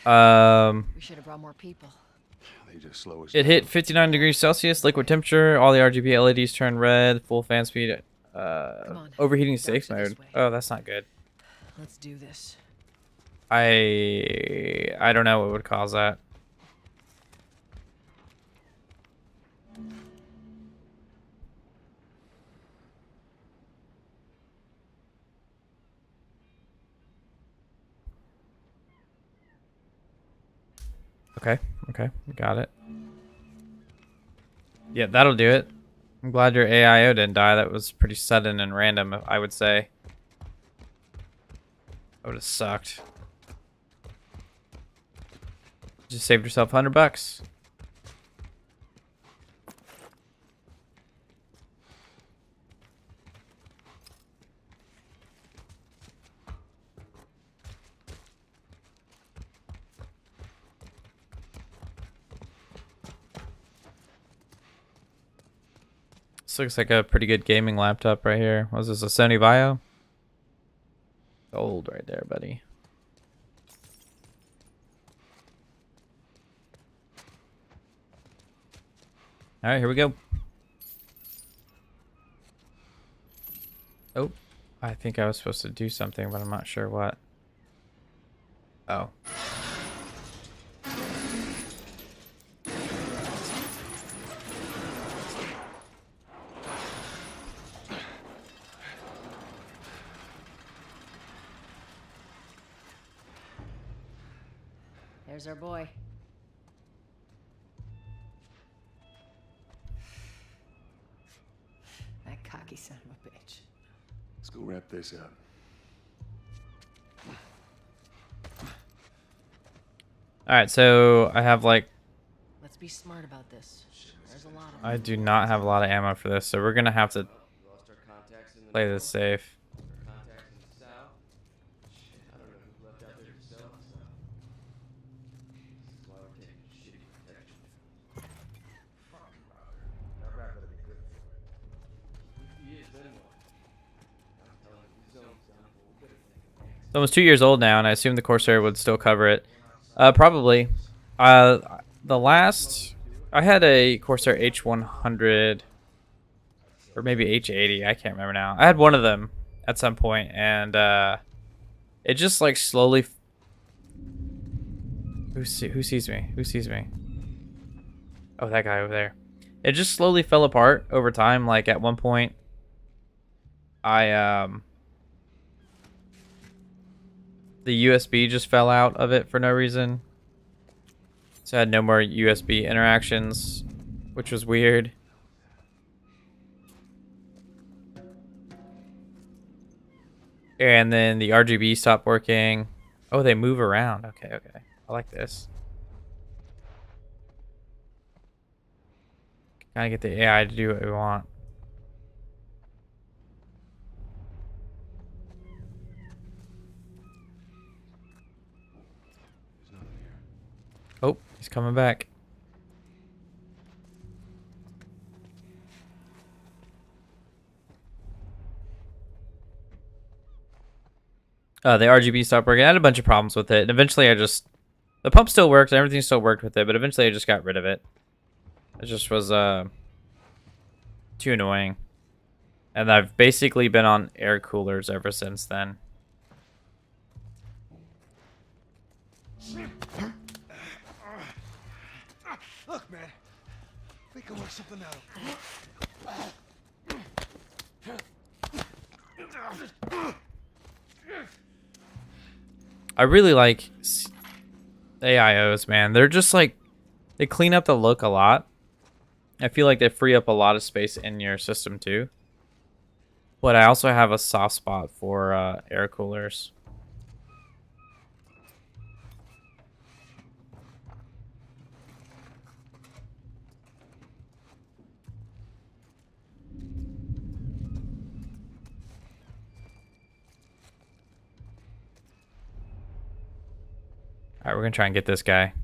We should have brought more people. They just slow us It down. hit 59 degrees Celsius, liquid temperature. All the RGB LEDs turned red. Full fan speed. Overheating safe mode. Oh, that's not good. Let's do this. I don't know what would cause that. Okay, got it. Yeah, that'll do it. I'm glad your AIO didn't die. That was pretty sudden and random, I would say. That would have sucked. Just saved yourself $100. This looks like a pretty good gaming laptop right here. Was this a Sony Vaio? Old right there, buddy. All right, here we go. Oh, I think I was supposed to do something, but I'm not sure what. Oh. There's our boy. That cocky son of a bitch. Let's go wrap this up. All right, so I have like. Let's be smart about this. There's a lot of. I do not have a lot of ammo for this, so we're gonna have to play this safe. It's almost 2 years old now, and I assume the Corsair would still cover it. Probably. The last I had a Corsair H100 or maybe H80. I can't remember now. I had one of them at some point, and it just like slowly. Who sees me? Who sees me? Oh, that guy over there. It just slowly fell apart over time. Like at one point, the USB just fell out of it for no reason. So I had no more USB interactions, which was weird. And then the RGB stopped working. Oh, they move around. Okay, okay. I like this. Kind of get the AI to do what we want. Oh, he's coming back. The RGB stopped working. I had a bunch of problems with it. And eventually the pump still worked and everything still worked with it, but eventually I just got rid of it. It just was too annoying. And I've basically been on air coolers ever since then. Look, man. We can work something out. I really like AIOs, man. They're just like, they clean up the look a lot. I feel like they free up a lot of space in your system too. But I also have a soft spot for air coolers. All right, we're gonna try and get this guy.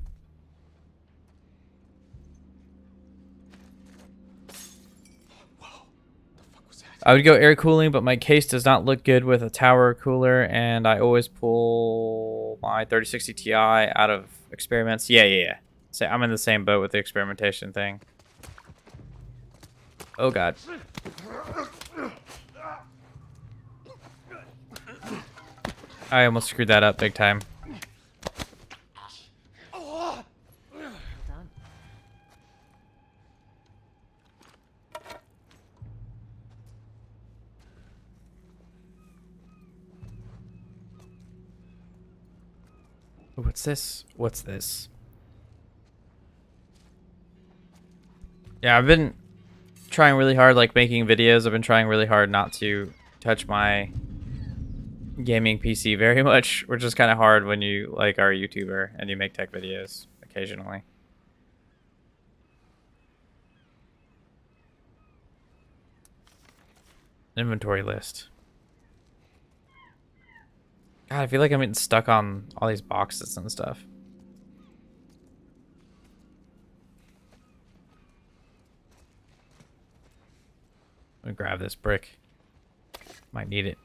I would go air cooling, but my case does not look good with a tower cooler, and I always pull my 3060 Ti out of experiments. Yeah. So I'm in the same boat with the experimentation thing. Oh god. I almost screwed that up big time. What's this? What's this? Yeah, I've been trying really hard, like making videos. I've been trying really hard not to touch my gaming PC very much, which is kind of hard when you like are a YouTuber and you make tech videos occasionally. Inventory list. God, I feel like I'm getting stuck on all these boxes and stuff. Let me grab this brick. Might need it.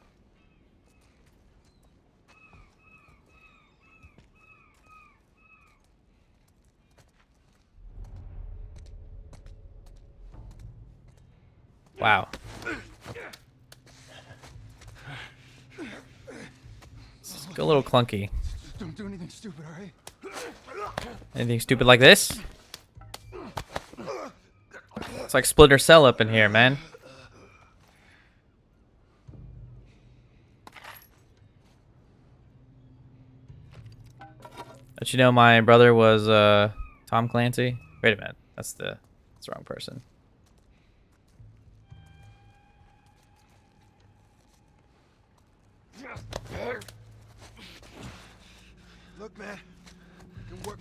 Wow. It's a little clunky. Don't do anything stupid, all right? Anything stupid like this? It's like Splinter Cell up in here, man. But you know, my brother was Tom Clancy. Wait a minute, that's the wrong person. Look, man. Can work.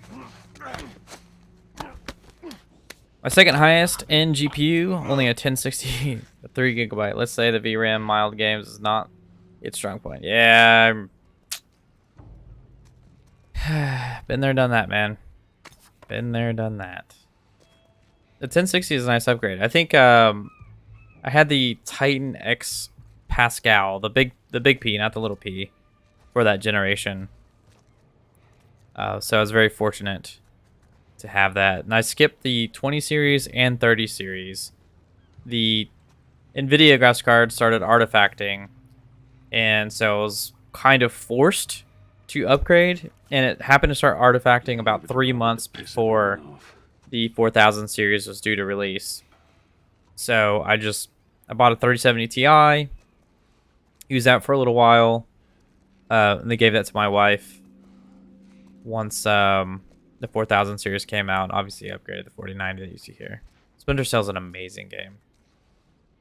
My second highest in GPU, only a 1060, 3 gigabyte. Let's say the VRAM mild games is not its strong point. Yeah, been there, done that, man. Been there, done that. The 1060 is a nice upgrade. I think I had the Titan X Pascal, the big P, not the little P. for that generation. So I was very fortunate to have that. And I skipped the 20 series and 30 series. The NVIDIA graphics card started artifacting, and so I was kind of forced to upgrade, and it happened to start artifacting about 3 months before the 4000 series was due to release. So I bought a 3070 Ti, used that for a little while, and they gave that to my wife. Once the 4000 series came out, obviously I upgraded the 4090 that you see here. Splinter Cell's an amazing game.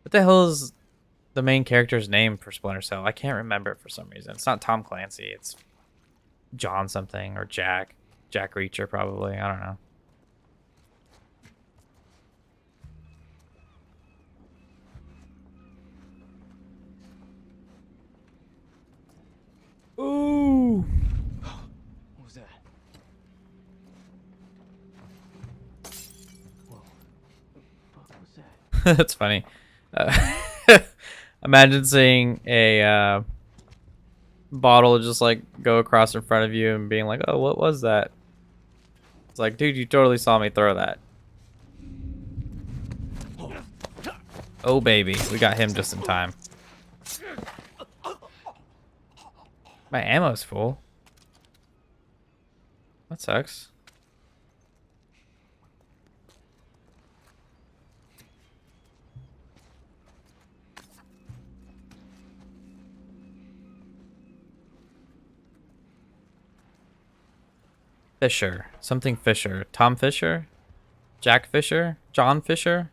What the hell is the main character's name for Splinter Cell? I can't remember it for some reason. It's not Tom Clancy. It's John something or Jack. Jack Reacher probably. I don't know. Ooh. What was that? Whoa. What the fuck was that? That's funny. Imagine seeing a bottle just like go across in front of you and being like, oh, what was that? It's like, dude, you totally saw me throw that. Oh, baby. We got him just in time. My ammo's full. That sucks. Fisher. Something Fisher. Tom Fisher? Jack Fisher? John Fisher?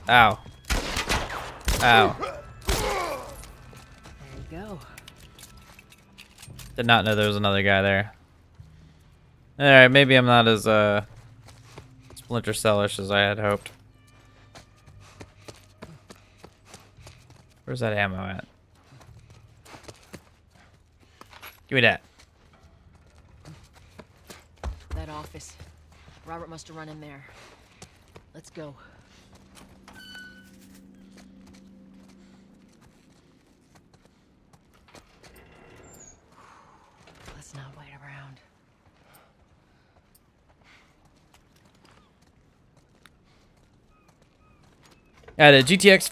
Ow. Ow. There you go. Did not know there was another guy there. Alright, maybe I'm not as Splinter Cell-ish as I had hoped. Where's that ammo at? Give me that. That office. Robert must have run in there. Let's go. Let's not wait around. I had a GTX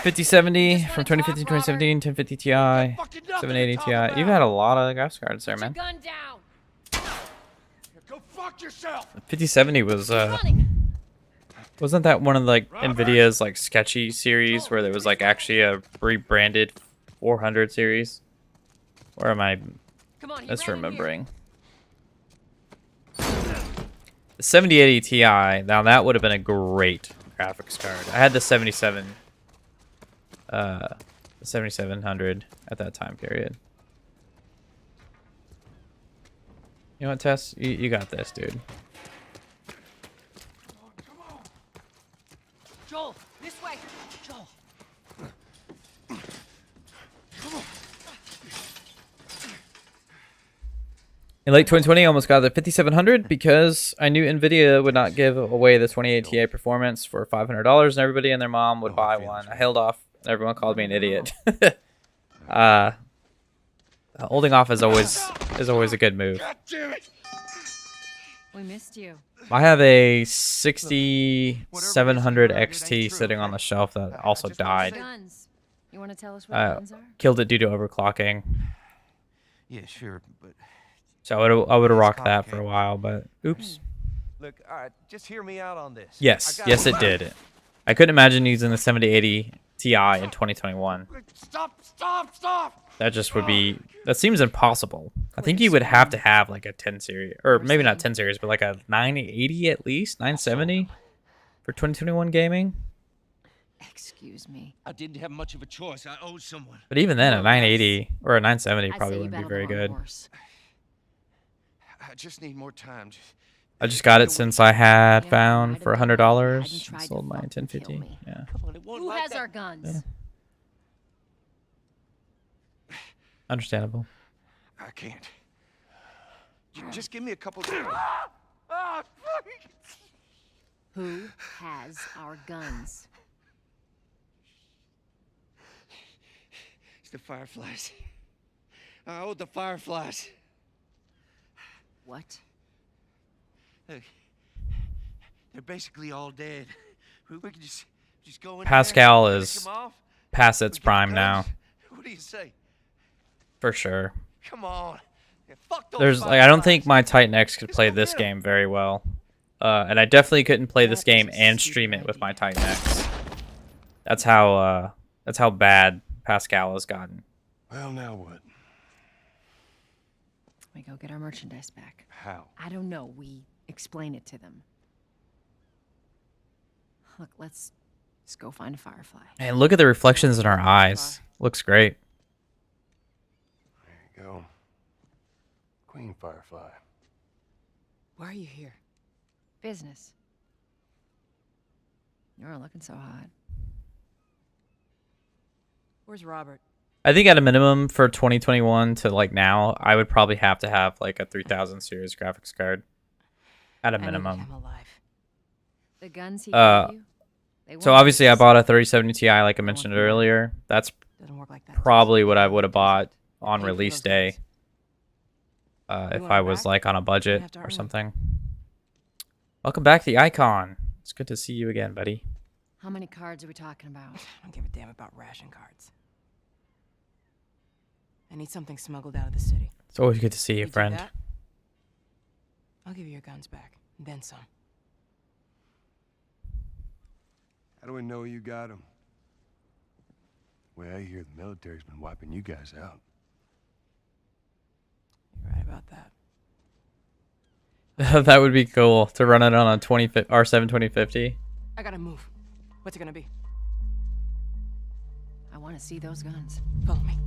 5070 from 2015 2017, 1050 Ti, 780 Ti. You've had a lot of graphics cards there, man. Gun down. Go fuck yourself. 5070 was wasn't that one of like Nvidia's like sketchy series where there was like actually a rebranded 400 series? Or am I misremembering? The 7080 Ti, now that would have been a great graphics card. I had the 7700 at that time period. You know what, Tess? You got this, dude. Joel, this way. Joel. In late 2020, I almost got the 5700 because I knew Nvidia would not give away the 2080 Ti performance for $500, and everybody and their mom would buy one. I held off. Everyone called me an idiot. Holding off is always a good move. We missed you. I have a 6700 XT sitting on the shelf that also died. Guns. You want to tell us what guns are? Killed it due to overclocking. Yeah, sure, but So I would have rocked that for a while, but oops. Look, all right, just hear me out on this. Yes, yes, it did. I couldn't imagine using the 7080 Ti in 2021. Stop! That just would be. That seems impossible. I think you would have to have like a 10 series, or maybe not 10 series, but like a 980 at least, 970 for 2021 gaming. Excuse me. I didn't have much of a choice. I owed someone. But even then, a 980 or a 970 probably wouldn't be very good. I just need more time. I just got it since I had found for $100. Sold my 1050. Yeah. Who has our guns? Yeah. Understandable. I can't. Just give me a couple. Who has our guns? It's the Fireflies. I owed the Fireflies. What? Look, they're basically all dead. We could just go in Pascal there, is finish 'em off. past its We get the prime guns. now, What do you say? for sure. Come on. Yeah, fuck those There's like I don't think Fireflies. my Titan X could Let's play go this get 'em. game very well, and I definitely couldn't play this That is game a and stupid stream it with my idea. Titan X. That's how bad Pascal has gotten. Well, now what? We go get our merchandise back. How? I don't know. We explain it to them. Look, let's just go find a Firefly. And look at the reflections in our eyes. Looks great. There you go. Queen Firefly. Why are you here? Business. You're looking so hot. Where's Robert? I think at a minimum for 2021 to like now, I would probably have to have like a 3000 series graphics card. At a minimum. The guns he gave you? They So weren't obviously I just- bought a 3070 Ti like I mentioned earlier. That's Doesn't work like that. probably what I would have bought on Pay for release those day. guns. If want I it was back? like on a budget have to or earn it. something. Welcome back, the Icon. It's good to see you again, buddy. How many cards are we talking about? I don't give a damn about ration cards. I need something smuggled out of the city. It's always good to see you, do friend. that, I'll give you your guns back, and then some. How do we know you got them? Well, I hear the military's been wiping you guys out. You're right about that. That would be cool to run it on a R7 2050. I gotta move. What's it gonna be? I want to see those guns. Follow me.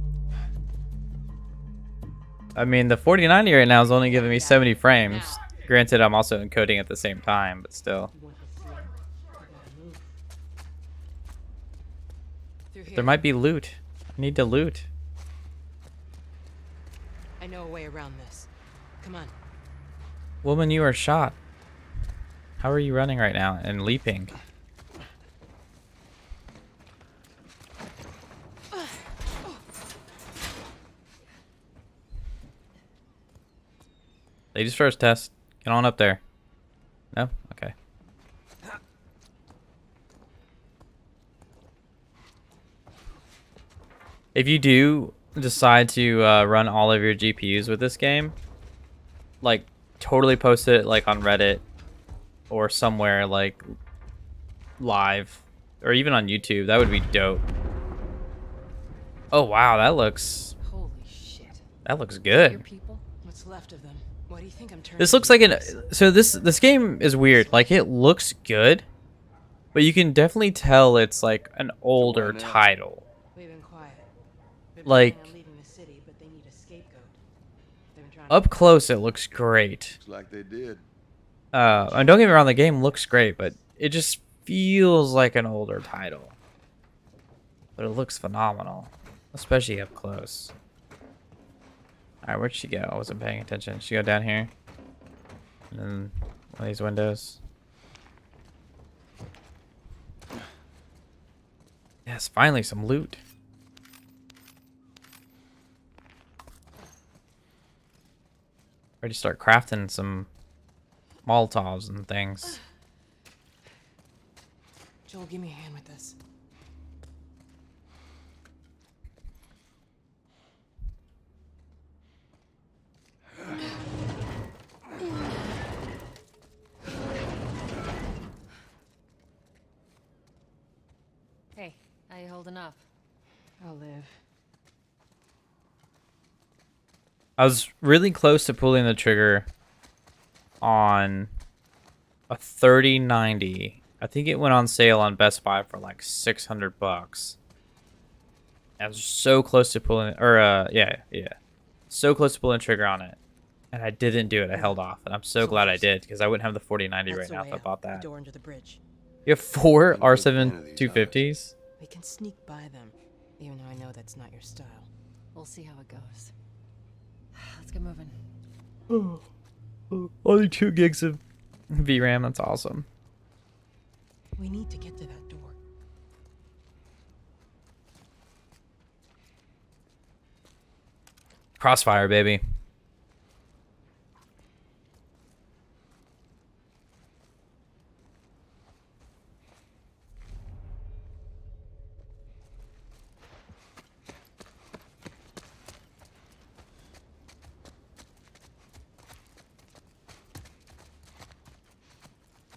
I mean, the 4090 right now is only giving me 70 frames. Granted, I'm also encoding at the same time, but still. There might be loot. I need to loot. I know a way around this. Come on. Woman, you are shot. How are you running right now and leaping? Ladies first, Tess. Get on up there. No? Okay. If you do decide to run all of your GPUs with this game, like totally post it like on Reddit or somewhere like live or even on YouTube. That would be dope. Oh wow, that looks good. What's left of them? What do you think I'm turning? This looks like this game is weird. Like it looks good, but you can definitely tell it's like an older title. We've been quiet. Like Leaving the city, but they need a scapegoat. They've been trying up close it looks great. Looks like they did. And don't get me wrong, the game looks great, but it just feels like an older title. But it looks phenomenal, especially up close. Alright, where'd she go? I wasn't paying attention. She go down here? And then one of these windows. Yes, finally some loot. Ready to start crafting some Molotovs and things. Joel, give me a hand with this. Hey, how you holding up? I'll live. I was really close to pulling the trigger on a 3090. I think it went on sale on Best Buy for like $600. I was so close to pulling, yeah, so close to pulling the trigger on it, and I didn't do it. I held off, and I'm so glad I did because I wouldn't have the 4090 right now if I bought that. The door into the bridge. You have 4 R7 250s? We can sneak by them, even though I know that's not your style. We'll see how it goes. Let's get moving. Only 2 gigs of VRAM. That's awesome. We need to get to that door. Crossfire, baby.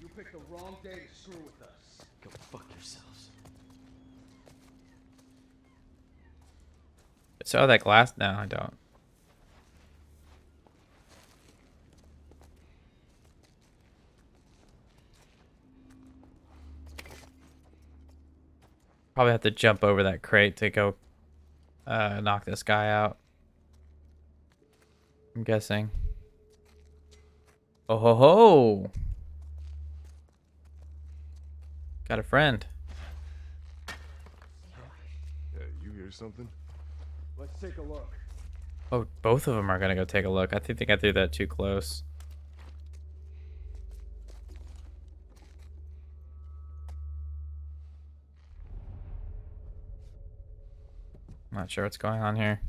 You picked the wrong day to screw with us. Go fuck yourselves. So that glass? No, I don't. Probably have to jump over that crate to go knock this guy out. I'm guessing. Oh ho ho! Got a friend. Yeah, you hear something? Let's take a look. Oh, both of them are gonna go take a look. I think I threw that too close. I'm not sure what's going on here.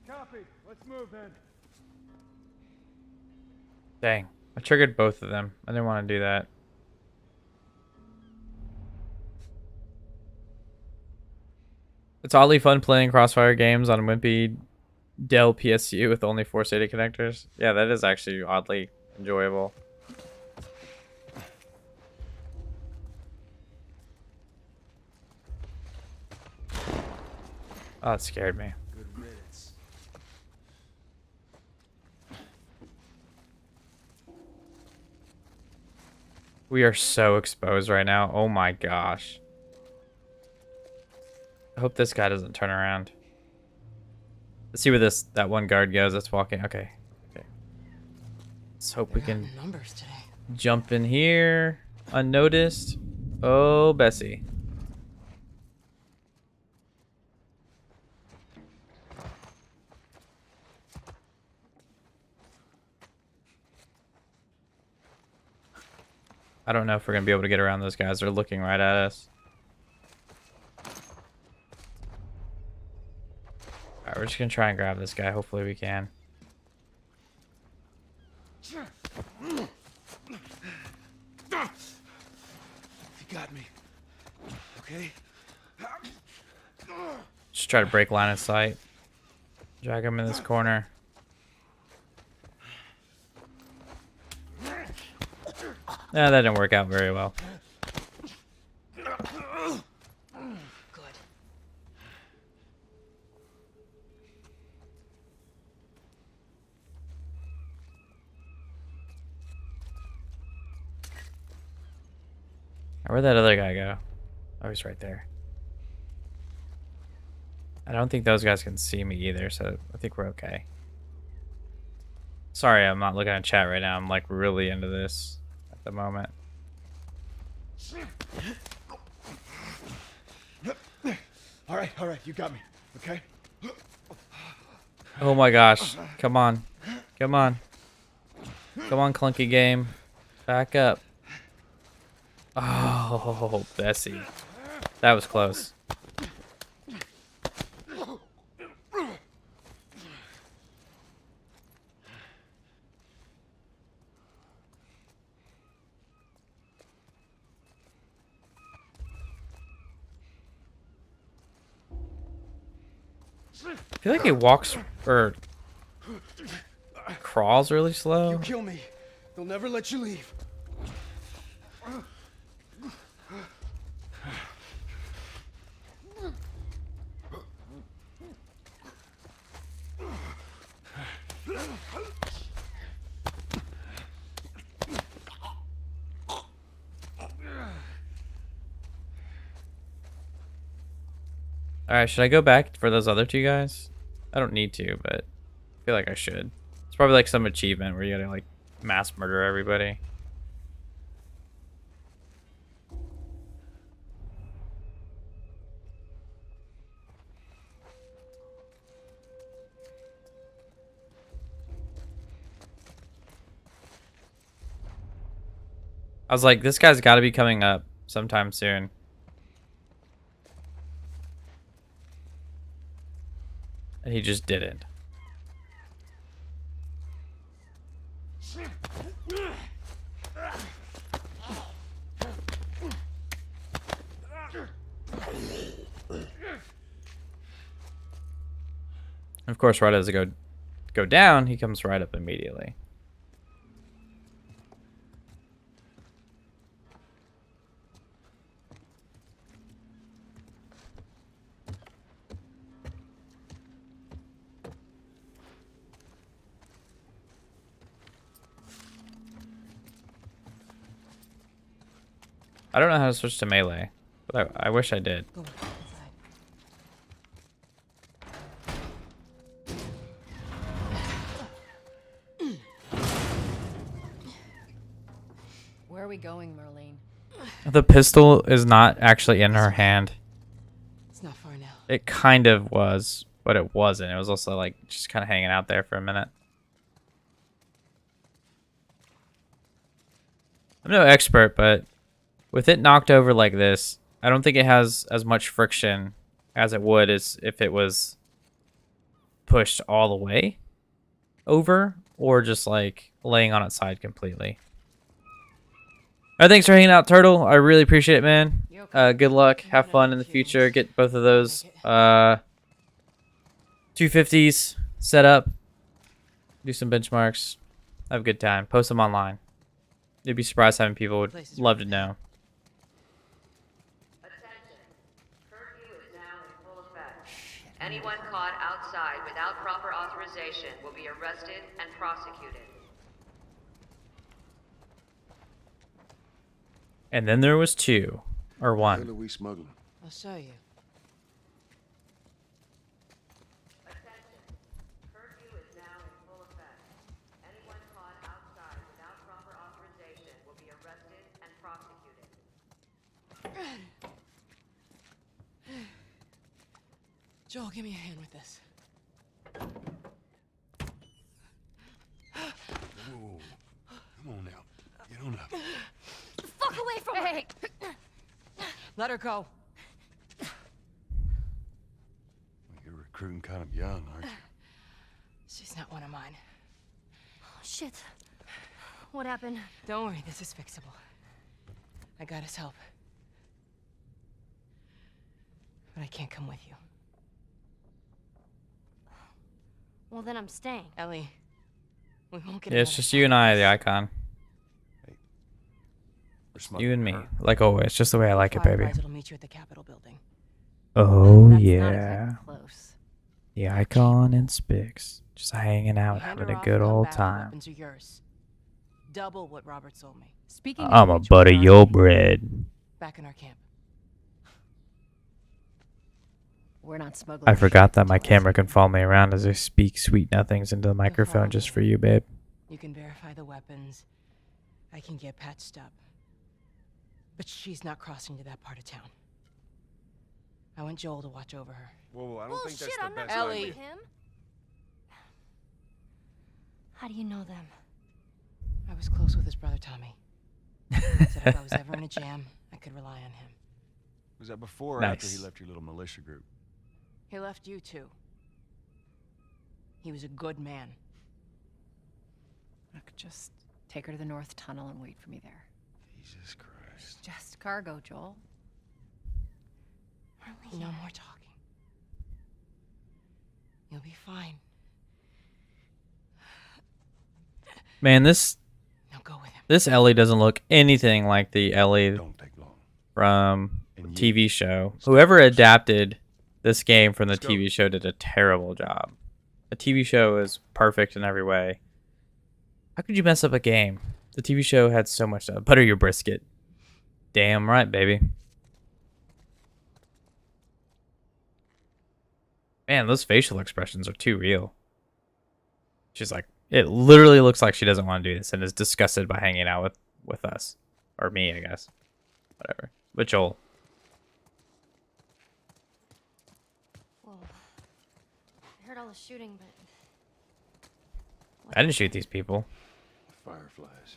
Copy. Let's move then. Dang, I triggered both of them. I didn't want to do that. It's oddly fun playing Crossfire games on a wimpy Dell PSU with only 4 SATA connectors. Yeah, that is actually oddly enjoyable. Oh, it scared me. Good riddance. We are so exposed right now. Oh my gosh. I hope this guy doesn't turn around. Let's see where that one guard goes that's walking. Okay. Okay. Let's hope we can numbers today. jump in here unnoticed. Oh, Bessie. I don't know if we're going to be able to get around those guys. They're looking right at us. Alright, we're just going to try and grab this guy. Hopefully we can. You got me. Okay? Just try to break line of sight. Drag him in this corner. Yeah, that didn't work out very well. Where'd that other guy go? Oh, he's right there. I don't think those guys can see me either, so I think we're okay. Sorry, I'm not looking at chat right now. I'm like really into this at the moment. All right, you got me. Okay? Oh my gosh. Come on. Come on. Come on, clunky game. Back up. Oh, Bessie. That was close. I feel like he walks or crawls really slow. You kill me. They'll never let you leave. Alright, should I go back for those other two guys? I don't need to, but I feel like I should. It's probably like some achievement where you gotta like mass murder everybody. I was like, this guy's gotta be coming up sometime soon. And he just didn't. Of course, right as it go down, he comes right up immediately. I don't know how to switch to melee, but I wish I did. Where are we going, Merlene? The pistol is not actually in her hand. It's not far now. It kind of was, but it wasn't. It was also like just kind of hanging out there for a minute. I'm no expert, but with it knocked over like this, I don't think it has as much friction as it would as if it was pushed all the way over or just like laying on its side completely. All right, thanks for hanging out, Turtle. I really appreciate it, man. Good luck. Have fun in the future. Get both of those 250s set up. Do some benchmarks. Have a good time. Post them online. You'd be surprised how many people would love to know. Anyone caught outside without proper authorization will be arrested and prosecuted. And then there was two, or one. What are we smuggling? I'll show you. Attention. Curfew is now in full effect. Anyone caught outside without proper authorization will be arrested and prosecuted. Joel, give me a hand with this. Whoa. Come on now. Get on up. Fuck away from her! Let her go. You're recruiting kind of young, aren't you? She's not one of mine. Oh, shit. What happened? Don't worry, this is fixable. I got his help. But I can't come with you. Well, then I'm staying. Ellie, we won't get Yeah, it's just you and I, the icon. You and me, like always, just the way I like it, baby. It'll meet you at the Capitol building. Oh That's yeah, not exactly close. the icon and Spix, just hanging out, having a good old time. Weapons are yours. Double what Robert sold me. Speaking I'm a butter your bread. Back in our camp. We're not smuggling. I forgot that my camera can follow me around as I speak sweet nothings into the microphone just for you, babe. You can verify the weapons. I can get patched up. But she's not crossing to that part of town. I want Joel to watch over her. Whoa, I don't think that's Bullshit, the I'm not best going Ellie. with him. How do you know them? I was close with his brother Tommy. Said if I was ever in a jam, I could rely on him. Was that before or Nice. after he left your little militia group? He left you too. He was a good man. I could just take her to the North Tunnel and wait for me there. Jesus Christ. Just cargo, Joel. No more talking. You'll be fine. Man, this Now go with him. this Ellie doesn't look anything like the Ellie Don't take long. from the TV show. Whoever adapted this game from the Let's go. TV show did a terrible job. The TV show is perfect in every way. How could you mess up a game? The TV show had so much stuff. Butter your brisket. Damn right, baby. Man, those facial expressions are too real. She's like, it literally looks like she doesn't want to do this and is disgusted by hanging out with us. Or me, I guess. Whatever. But Joel. Well, I heard all the shooting, but I didn't shoot these people. Fireflies.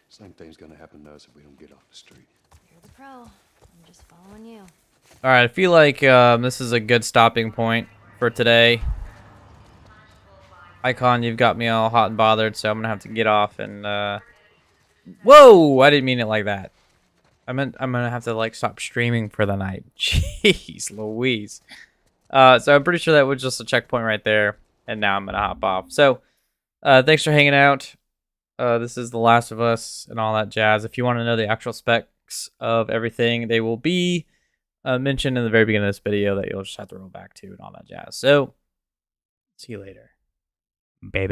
Same thing's gonna happen to us if we don't get off the street. you're the pro. I'm just following you. Alright, I feel like this is a good stopping point for today. Icon, you've got me all hot and bothered, so I'm gonna have to get off and whoa! I didn't mean it like that. I meant I'm gonna have to like stop streaming for the night. Jeez Louise. So I'm pretty sure that was just a checkpoint right there, and now I'm gonna hop off. So thanks for hanging out. This is The Last of Us and all that jazz. If you want to know the actual specs of everything, they will be mentioned in the very beginning of this video that you'll just have to roll back to and all that jazz. So see you later, baby.